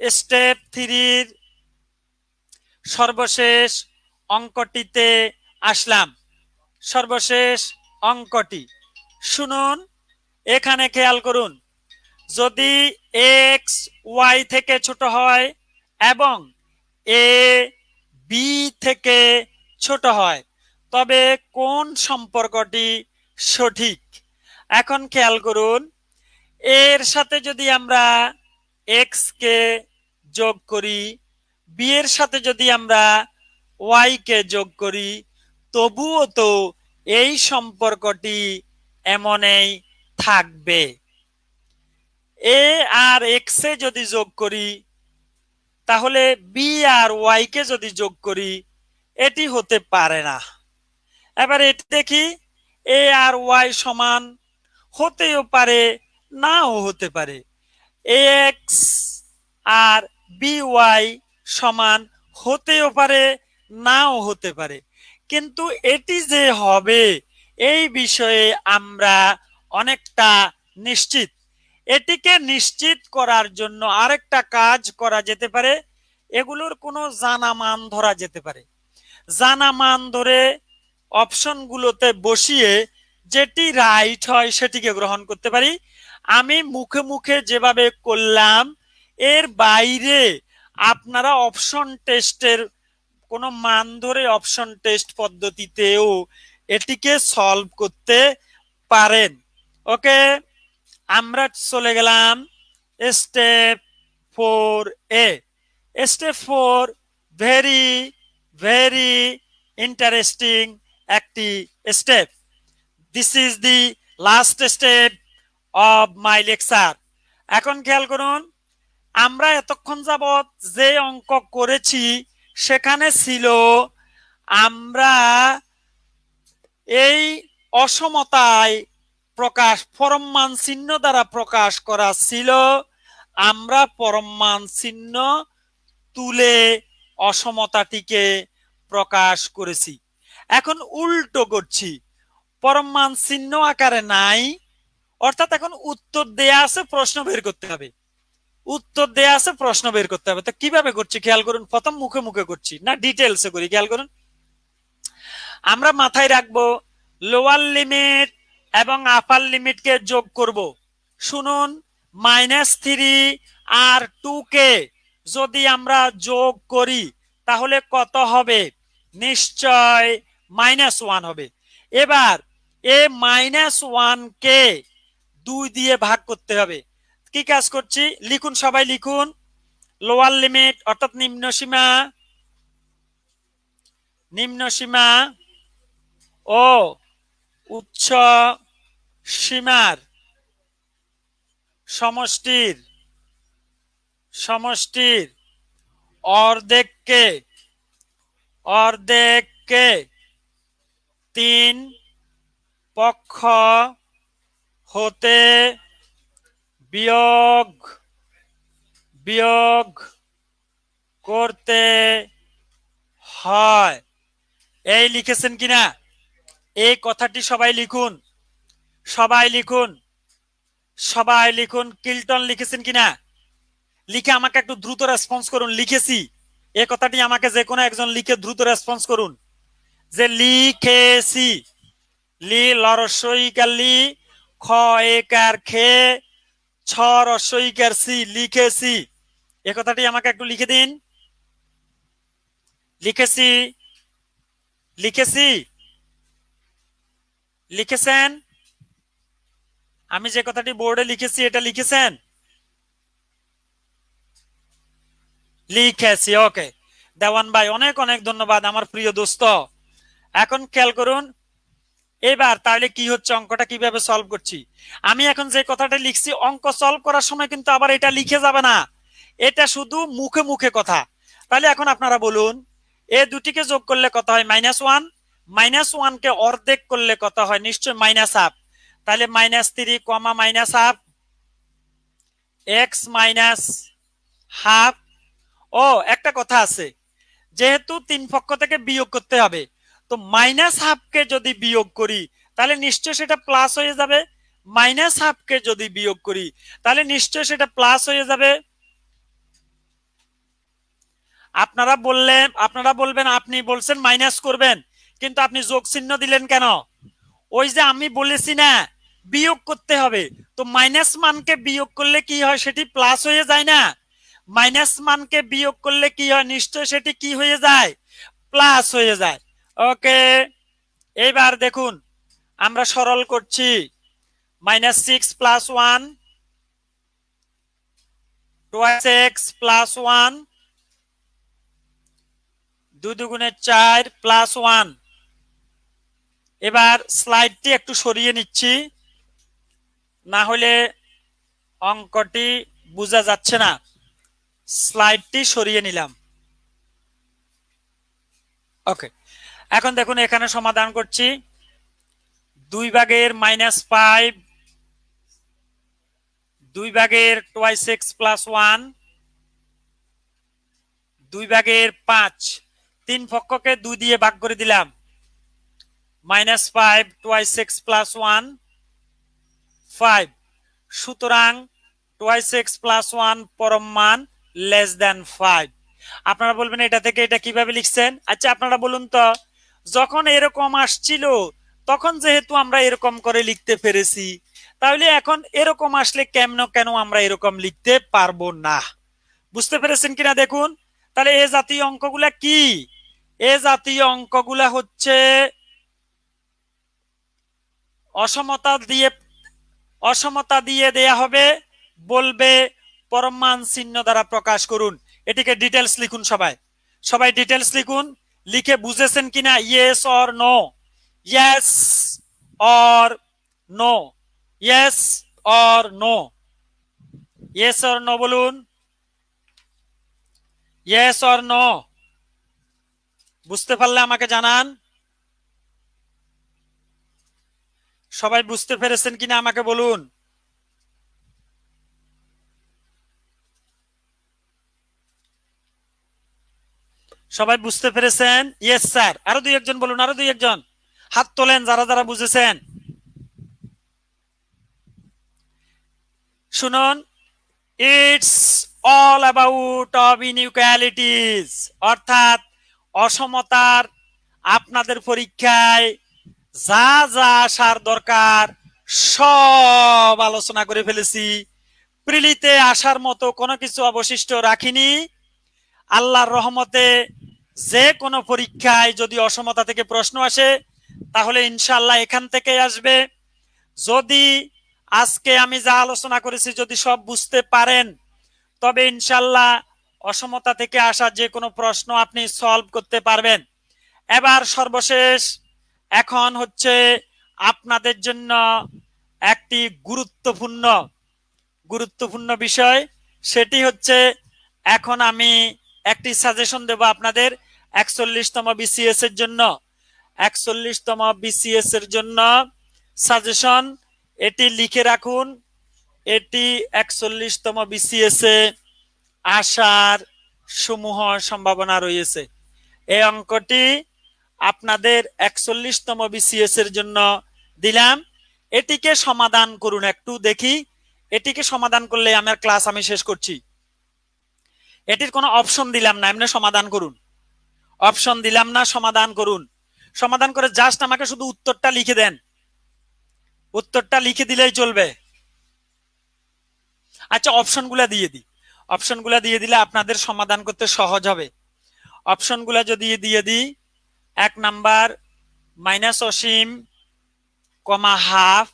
স্টেপ 3 সর্বশেষ অঙ্কটিতে আসলাম। সর্বশেষ অঙ্কটি শুনুন, এখানে খেয়াল করুন। যদি এক্স ওয়াই থেকে ছোট হয় এবং এ বি থেকে ছোট হয়, তবে কোন সম্পর্কটি সঠিক? এখন খেয়াল করুন, এর সাথে যদি আমরা এক্স কে যোগ করি, বি এর সাথে যদি আমরা ওয়াই কে যোগ করি, তবুও তো এই সম্পর্কটি এমনই থাকবে। এ আর এক্স এ যদি যোগ করি, তাহলে বি আর ওয়াই কে যদি যোগ করি, এটি হতে পারে না। এবার এটি দেখি, এ আর ওয়াই সমান হতেও পারে, নাও হতে পারে। এক্স আর বি ওয়াই সমান হতেও পারে, নাও হতে পারে। কিন্তু এটি যে হবে এই বিষয়ে আমরা অনেকটা নিশ্চিত। এটিকে নিশ্চিত করার জন্য আরেকটা কাজ করা যেতে পারে। এগুলোর কোনো জানা মান ধরা যেতে পারে। জানা মান ধরে অপশনগুলোতে বসিয়ে যেটি রাইট হয় সেটিকে গ্রহণ করতে পারি। আমি মুখে মুখে যেভাবে করলাম, এর বাইরে আপনারা অপশন টেস্টের কোনো মান ধরে অপশন টেস্ট পদ্ধতিতেও এটিকে সলভ করতে পারেন। ওকে, আমরা চলে গেলাম স্টেপ 4 এ। স্টেপ 4 ভেরি ভেরি ইন্টারেস্টিং একটি step. This is the last step of my lecture. এখন খেয়াল করুন, আমরা এতক্ষণ যাবৎ যে অঙ্ক করেছি সেখানে ছিল আমরা এই অসমতায় প্রকাশ পরমমান চিহ্ন দ্বারা প্রকাশ করা ছিল। আমরা পরমমান চিহ্ন তুলে অসমতাটিকে প্রকাশ করেছি। এখন উল্টো করছি, পরমমান চিহ্ন আকারে নাই, অর্থাৎ এখন উত্তর দেয়া আছে, প্রশ্ন বের করতে হবে। উত্তর দেয়া আছে, প্রশ্ন বের করতে হবে। তো কিভাবে করছি খেয়াল করুন। প্রথম মুখে মুখে করছি না ডিটেলসে করি, খেয়াল করুন। আমরা মাথায় রাখবো লোয়ার লিমিট এবং আপার লিমিটকে যোগ করব। শুনুন, -3 আর 2 কে যদি আমরা যোগ করি তাহলে কত হবে? নিশ্চয় -1 হবে। এবার এ -1 কে 2 দিয়ে ভাগ করতে হবে। কি কাজ করছি লিখুন, সবাই লিখুন। লোয়ার লিমিট অর্থাৎ নিম্ন সীমা ও উচ্চ সীমার সমষ্টির অর্ধেককে 3 পক্ষ হতে বিয়োগ করতে হয়। এই লিখেছেন কিনা? এই কথাটি সবাই লিখুন, সবাই লিখুন, সবাই লিখুন। কিল্টন লিখেছেন কিনা? লিখে আমাকে একটু দ্রুত রেসপন্স করুন। লিখেছি এই কথাটি আমাকে যে কোনো একজন লিখে দ্রুত রেসপন্স করুন যে লিখেছি। লি লরসইকার লি, খ একার খে, ছ রসইকার সি, লিখেছি। এ কথাটি আমাকে একটু লিখে দিন। লিখেছি, লিখেছি, লিখেছেন? আমি যে কথাটি বোর্ডে লিখেছি এটা লিখেছেন? লিখেছি, ওকে। দেওয়ান ভাই অনেক অনেক ধন্যবাদ আমার প্রিয় দোস্ত। এখন খেয়াল করুন, এবার তাহলে কি হচ্ছে, অঙ্কটা কিভাবে সলভ করছি। আমি এখন যে কথাটা লিখছি অঙ্ক সলভ করার সময় কিন্তু আবার এটা লিখে যাবে না, এটা শুধু মুখে মুখে কথা। তাহলে এখন আপনারা বলুন, এ দুটিকে যোগ করলে কত হয়? -1। -1 কে অর্ধেক করলে কত হয়? নিশ্চয় -1/2। তাহলে -3, -1/2 এক্স মাইনাস হাফ। ও একটা কথা আছে, যেহেতু তিন পক্ষ থেকে বিয়োগ করতে হবে, তো মাইনাস হাফকে যদি বিয়োগ করি তাহলে নিশ্চয় সেটা প্লাস হয়ে যাবে। মাইনাস হাফকে যদি বিয়োগ করি তাহলে নিশ্চয় সেটা প্লাস হয়ে যাবে। আপনারা বলবেন আপনি বলছেন মাইনাস করবেন, কিন্তু আপনি যোগ চিহ্ন দিলেন কেন? ওই যে আমি বলেছি না বিয়োগ করতে হবে, তো মাইনাস মানকে বিয়োগ করলে কি হয়, সেটি প্লাস হয়ে যায় না? মাইনাস মানকে বিয়োগ করলে কি হয়, নিশ্চয় সেটি কি হয়ে যায়, প্লাস হয়ে যায়। ওকে, এইবার দেখুন আমরা সরল করছি। Minus six plus one, twice x plus one, দুই দুগুণে চার প্লাস ওয়ান। এবার স্লাইডটি একটু সরিয়ে নিচ্ছি, না হলে অঙ্কটি বোঝা যাচ্ছে না। স্লাইডটি সরিয়ে নিলাম। ওকে, এখন দেখুন এখানে সমাধান করছি। 2/-5, 2/2x প্লাস 1, 2/5, তিন পক্ষকে 2 দিয়ে ভাগ করে দিলাম। -5 2x প্লাস 1, 5। সুতরাং 2x প্লাস 1 পরম মান লেস দেন 5। আপনারা বলবেন এটা থেকে এটা কিভাবে লিখছেন? আচ্ছা আপনারা বলুন তো, যখন এরকম আসছিল তখন যেহেতু আমরা এরকম করে লিখতে পেরেছি, তাহলে এখন এরকম আসলে কেন আমরা এরকম লিখতে পারবো না? বুঝতে পেরেছেন কিনা দেখুন। তাহলে এ জাতীয় অঙ্কগুলা কি? এ জাতীয় অঙ্কগুলা হচ্ছে অসমতা দিয়ে দেয়া হবে, বলবে পরম মান চিহ্ন দ্বারা প্রকাশ করুন। এটিকে ডিটেলস লিখুন, সবাই ডিটেলস লিখুন। লিখে বুঝেছেন কিনা yes or no, yes or no, yes or no, yes or no বলুন, ইয়েস অর নো। বুঝতে পারলে আমাকে জানান। সবাই বুঝতে পেরেছেন কিনা আমাকে বলুন। সবাই বুঝতে পেরেছেন? Yes sir. আরো দুই একজন বলুন, আরো দুই একজন হাত তোলেন যারা যারা বুঝেছেন। শুনুন, ইটস অল অ্যাবাউট অফ ইনইকুয়ালিটিজ, অর্থাৎ অসমতার আপনাদের পরীক্ষায় যা যা আসার দরকার সব আলোচনা করে ফেলেছি। প্রিলিতে আসার মতো কোনো কিছু অবশিষ্ট রাখিনি। আল্লাহর রহমতে যে কোনো পরীক্ষায় যদি অসমতা থেকে প্রশ্ন আসে তাহলে ইনশাআল্লাহ এখান থেকে আসবে। যদি আজকে আমি যা আলোচনা করেছি যদি সব বুঝতে পারেন, তবে ইনশাআল্লাহ অসমতা থেকে আসা যে কোনো প্রশ্ন আপনি সলভ করতে পারবেন। এবার সর্বশেষ এখন হচ্ছে আপনাদের জন্য একটি গুরুত্বপূর্ণ বিষয়, সেটি হচ্ছে এখন আমি একটি সাজেশন দেব আপনাদের 41তম বিসিএস এর জন্য। 41তম বিসিএস এর জন্য সাজেশন, এটি লিখে রাখুন। এটি 41তম বিসিএস এ আসার সমূহ সম্ভাবনা রয়েছে। এই অঙ্কটি আপনাদের 41তম বিসিএস এর জন্য দিলাম। এটিকে সমাধান করুন, একটু দেখি। এটিকে সমাধান করলে আমার ক্লাস আমি শেষ করছি। এটির কোনো অপশন দিলাম না, এমনি সমাধান করুন। অপশন দিলাম না, সমাধান করুন। সমাধান করে জাস্ট আমাকে শুধু উত্তরটা লিখে দেন। উত্তরটা লিখে দিলেই চলবে। আচ্ছা অপশনগুলা দিয়ে দিই। অপশনগুলা দিয়ে দিলে আপনাদের সমাধান করতে সহজ হবে। অপশনগুলা যদি দিয়ে দিই, 1 নাম্বার মাইনাস অসীম comma half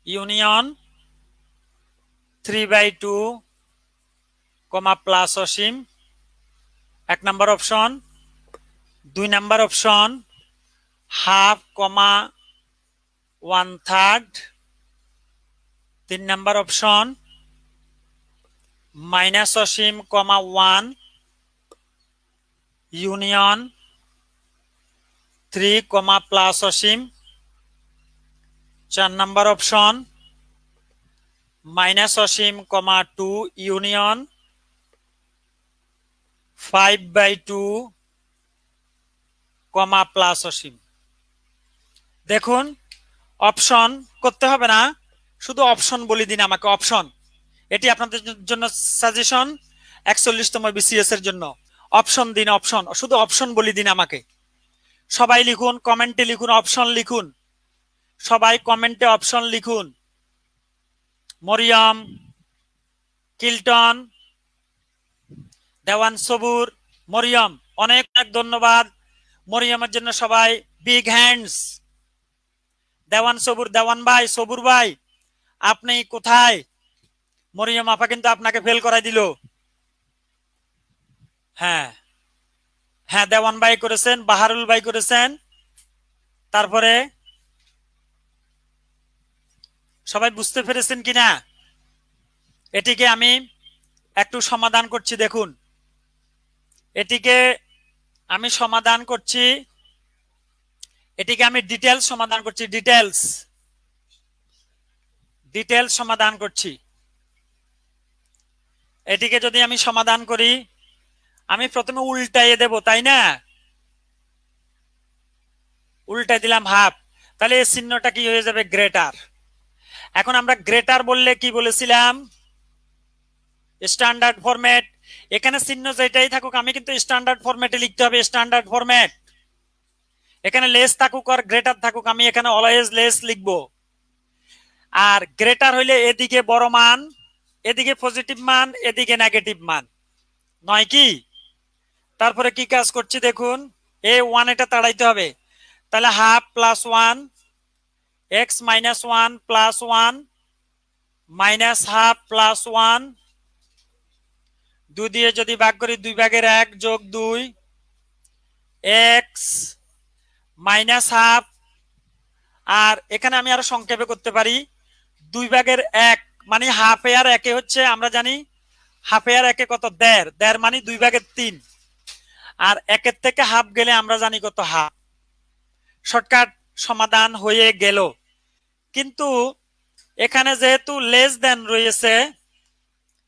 union 3/2 comma plus অসীম, 1 number option. 2 number option half comma 1/3। 3 number option minus অসীম কমা 1 ইউনিয়ন 3 কমা প্লাস অসীম। 4 নাম্বার অপশন মাইনাস অসীম কমা 2 ইউনিয়ন 5/2 কমা প্লাস অসীম। দেখুন অপশন করতে হবে না, শুধু অপশন বলে দিন আমাকে, অপশন। এটি আপনাদের জন্য সাজেশন 41তম বিসিএস এর জন্য। অপশন দিন, অপশন, শুধু অপশন বলে দিন আমাকে। সবাই লিখুন, কমেন্টে লিখুন, অপশন লিখুন, সবাই কমেন্টে অপশন লিখুন। মরিয়ম, কিল্টন, দেওয়ান সবুর, মরিয়ম, অনেক অনেক ধন্যবাদ মরিয়মের জন্য। সবাই বিগ হ্যান্ডস। দেওয়ান সবুর, দেওয়ান ভাই, সবুর ভাই, আপনি কোথায়? মরিয়ম আপা কিন্তু আপনাকে ফেল করাই দিল। হ্যাঁ হ্যাঁ, দেওয়ান ভাই করেছেন, বাহারুল ভাই করেছেন। তারপরে সবাই বুঝতে পেরেছেন কিনা? এটিকে আমি একটু সমাধান করছি, দেখুন এটিকে আমি সমাধান করছি, এটিকে আমি ডিটেলস সমাধান করছি, ডিটেলস সমাধান করছি। এটিকে যদি আমি সমাধান করি, আমি প্রথমে উল্টাইয়ে দেব, তাই না? উল্টাই দিলাম হাফ, তাহলে এই চিহ্নটা কি হয়ে যাবে? গ্রেটার। এখন আমরা গ্রেটার বললে কি বলেছিলাম? Standard format. এখানে চিহ্ন যেটাই থাকুক আমি কিন্তু স্ট্যান্ডার্ড ফরম্যাটে লিখতে হবে, স্ট্যান্ডার্ড ফরম্যাট। এখানে লেস থাকুক আর গ্রেটার থাকুক, আমি এখানে অলওয়েজ লেস লিখবো। আর গ্রেটার হইলে এদিকে বড় মান, এদিকে পজিটিভ মান, এদিকে নেগেটিভ মান, নয় কি? তারপরে কি কাজ করছি দেখুন, এ 1 এটা তাড়াইতে হবে, তাহলে half plus 1 x minus 1 plus 1 minus half plus 1, 2 দিয়ে যদি ভাগ করি 2 ভাগের 1 যোগ 2 এক্স মাইনাস হাফ। আর এখানে আমি আরো সংক্ষেপে করতে পারি, 2 ভাগের 1 মানে হাফ এ আর একে হচ্ছে, আমরা জানি হাফ এ আর একে কত? 1.5, 1.5 মানে 2 ভাগের 3, আর একের থেকে হাফ গেলে আমরা জানি কত? হাফ। শর্টকাট সমাধান হয়ে গেল। কিন্তু এখানে যেহেতু লেস দেন রয়েছে,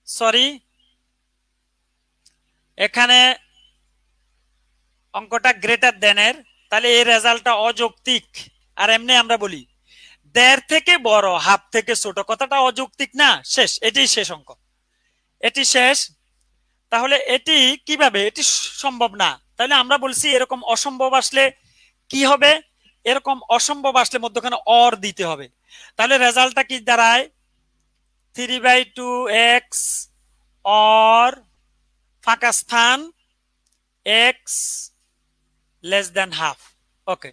সরি এখানে অঙ্কটা গ্রেটার দেনের, তাহলে এই রেজাল্টটা অযৌক্তিক। আর এমনি আমরা বলি 1.5 থেকে বড়, হাফ থেকে ছোট, কথাটা অযৌক্তিক না? শেষ, এটি শেষ অঙ্ক, এটি শেষ। তাহলে এটি কিভাবে? এটি সম্ভব না। তাহলে আমরা বলছি এরকম অসম্ভব আসলে কি হবে? এরকম অসম্ভব আসলে মধ্যখানে অর দিতে হবে। তাহলে রেজাল্টটা কি দাঁড়ায়? 3/2 এক্স অর ফাঁকা স্থান এক্স লেস দেন হাফ। ওকে,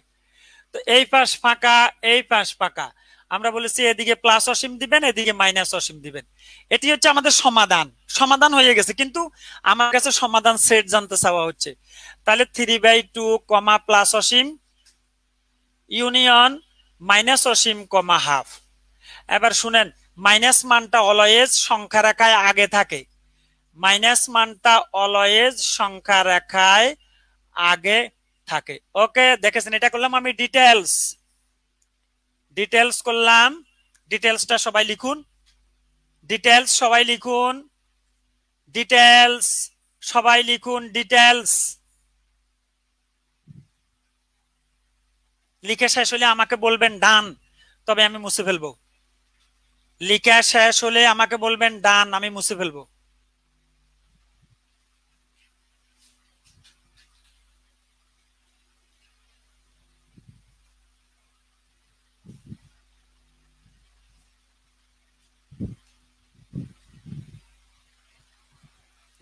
তো এই পাশ ফাঁকা, এই পাশ ফাঁকা, আমরা বলেছি এদিকে প্লাস অসীম দিবেন, এদিকে মাইনাস অসীম দিবেন। এটি হচ্ছে আমাদের সমাধান। সমাধান হয়ে গেছে, কিন্তু আমার কাছে সমাধান সেট জানতে চাওয়া হচ্ছে। তাহলে 3/2 কমা প্লাস অসীম ইউনিয়ন মাইনাস অসীম কমা হাফ। এবার শুনেন, মাইনাস মানটা অলওয়েজ সংখ্যা রেখায় আগে থাকে, মাইনাস মানটা অলওয়েজ সংখ্যা রেখায় আগে থাকে। ওকে, দেখেছেন? এটা করলাম আমি ডিটেলস, ডিটেলস করলাম। ডিটেলসটা সবাই লিখুন, ডিটেলস সবাই লিখুন, ডিটেলস সবাই লিখুন, ডিটেলস। লিখে শেষ হলে আমাকে বলবেন ডান, তবে আমি মুছে ফেলবো। লিখে শেষ হলে আমাকে বলবেন ডান, আমি মুছে ফেলবো।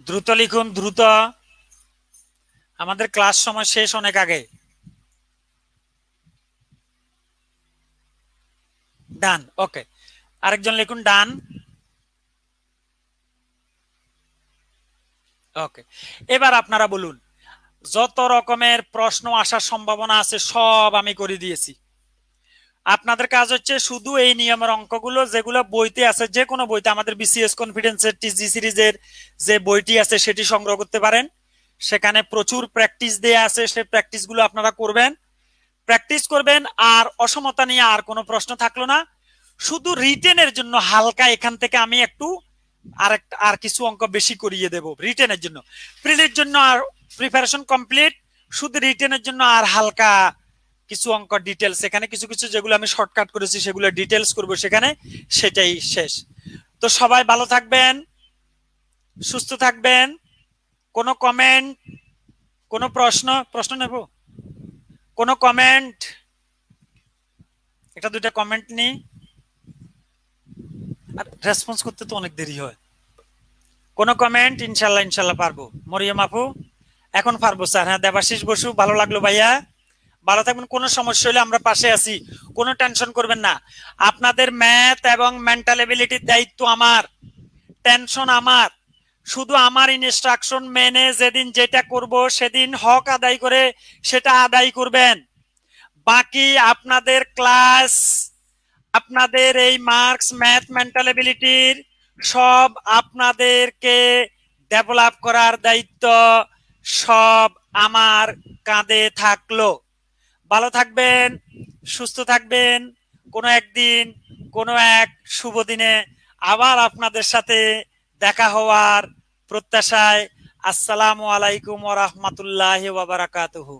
দ্রুত লিখুন, দ্রুত, আমাদের ক্লাস সময় শেষ অনেক আগে। ডান, ওকে, আরেকজন লিখুন ডান। ওকে, এবার আপনারা বলুন, যত রকমের প্রশ্ন আসার সম্ভাবনা আছে সব আমি করে দিয়েছি। আপনাদের কাজ হচ্ছে শুধু এই নিয়মের অঙ্কগুলো যেগুলো বইতে আছে, যে কোনো বইতে, আমাদের বিসিএস কনফিডেন্সের টিজি সিরিজের যে বইটি আছে সেটি সংগ্রহ করতে পারেন। সেখানে প্রচুর প্র্যাকটিস দেয়া আছে, সেই প্র্যাকটিসগুলো আপনারা করবেন, প্র্যাকটিস করবেন। আর অসমতা নিয়ে আর কোনো প্রশ্ন থাকলো না, শুধু রিটেনের জন্য হালকা এখান থেকে আমি একটু আর কিছু অঙ্ক বেশি করিয়ে দেব রিটেনের জন্য। প্রিলির জন্য আর প্রিপারেশন কমপ্লিট, শুধু রিটেনের জন্য আর হালকা কিছু অঙ্ক ডিটেলস, এখানে কিছু কিছু যেগুলো আমি শর্টকাট করেছি সেগুলো ডিটেলস করব সেখানে, সেটাই শেষ। তো সবাই ভালো থাকবেন, সুস্থ থাকবেন। কোনো কমেন্ট, কোনো প্রশ্ন নেব, কোনো কমেন্ট, একটা দুইটা কমেন্ট নি, আর রেসপন্স করতে তো অনেক দেরি হয়। কোনো কমেন্ট? ইনশাল্লাহ পারবো। মরিয়ম আপু এখন পারবো স্যার। হ্যাঁ, দেবাশিস বসু ভালো লাগলো ভাইয়া, ভালো থাকবেন। কোনো সমস্যা হলে আমরা পাশে আছি, কোনো টেনশন করবেন না। আপনাদের ম্যাথ এবং মেন্টাল এবিলিটির দায়িত্ব আমার, টেনশন আমার। শুধু আমার ইনস্ট্রাকশন মেনে যেদিন যেটা করব সেদিন হক আদায় করে সেটা আদায় করবেন। বাকি আপনাদের ক্লাস, আপনাদের এই মার্কস, ম্যাথ, মেন্টাল এবিলিটির সব আপনাদেরকে ডেভেলপ করার দায়িত্ব সব আমার কাঁধে থাকলো। ভালো থাকবেন, সুস্থ থাকবেন। কোনো একদিন কোনো এক শুভ দিনে আবার আপনাদের সাথে দেখা হওয়ার প্রত্যাশায়। আসসালামু আলাইকুম ওয়া রাহমাতুল্লাহি ওয়া বারাকাতুহু।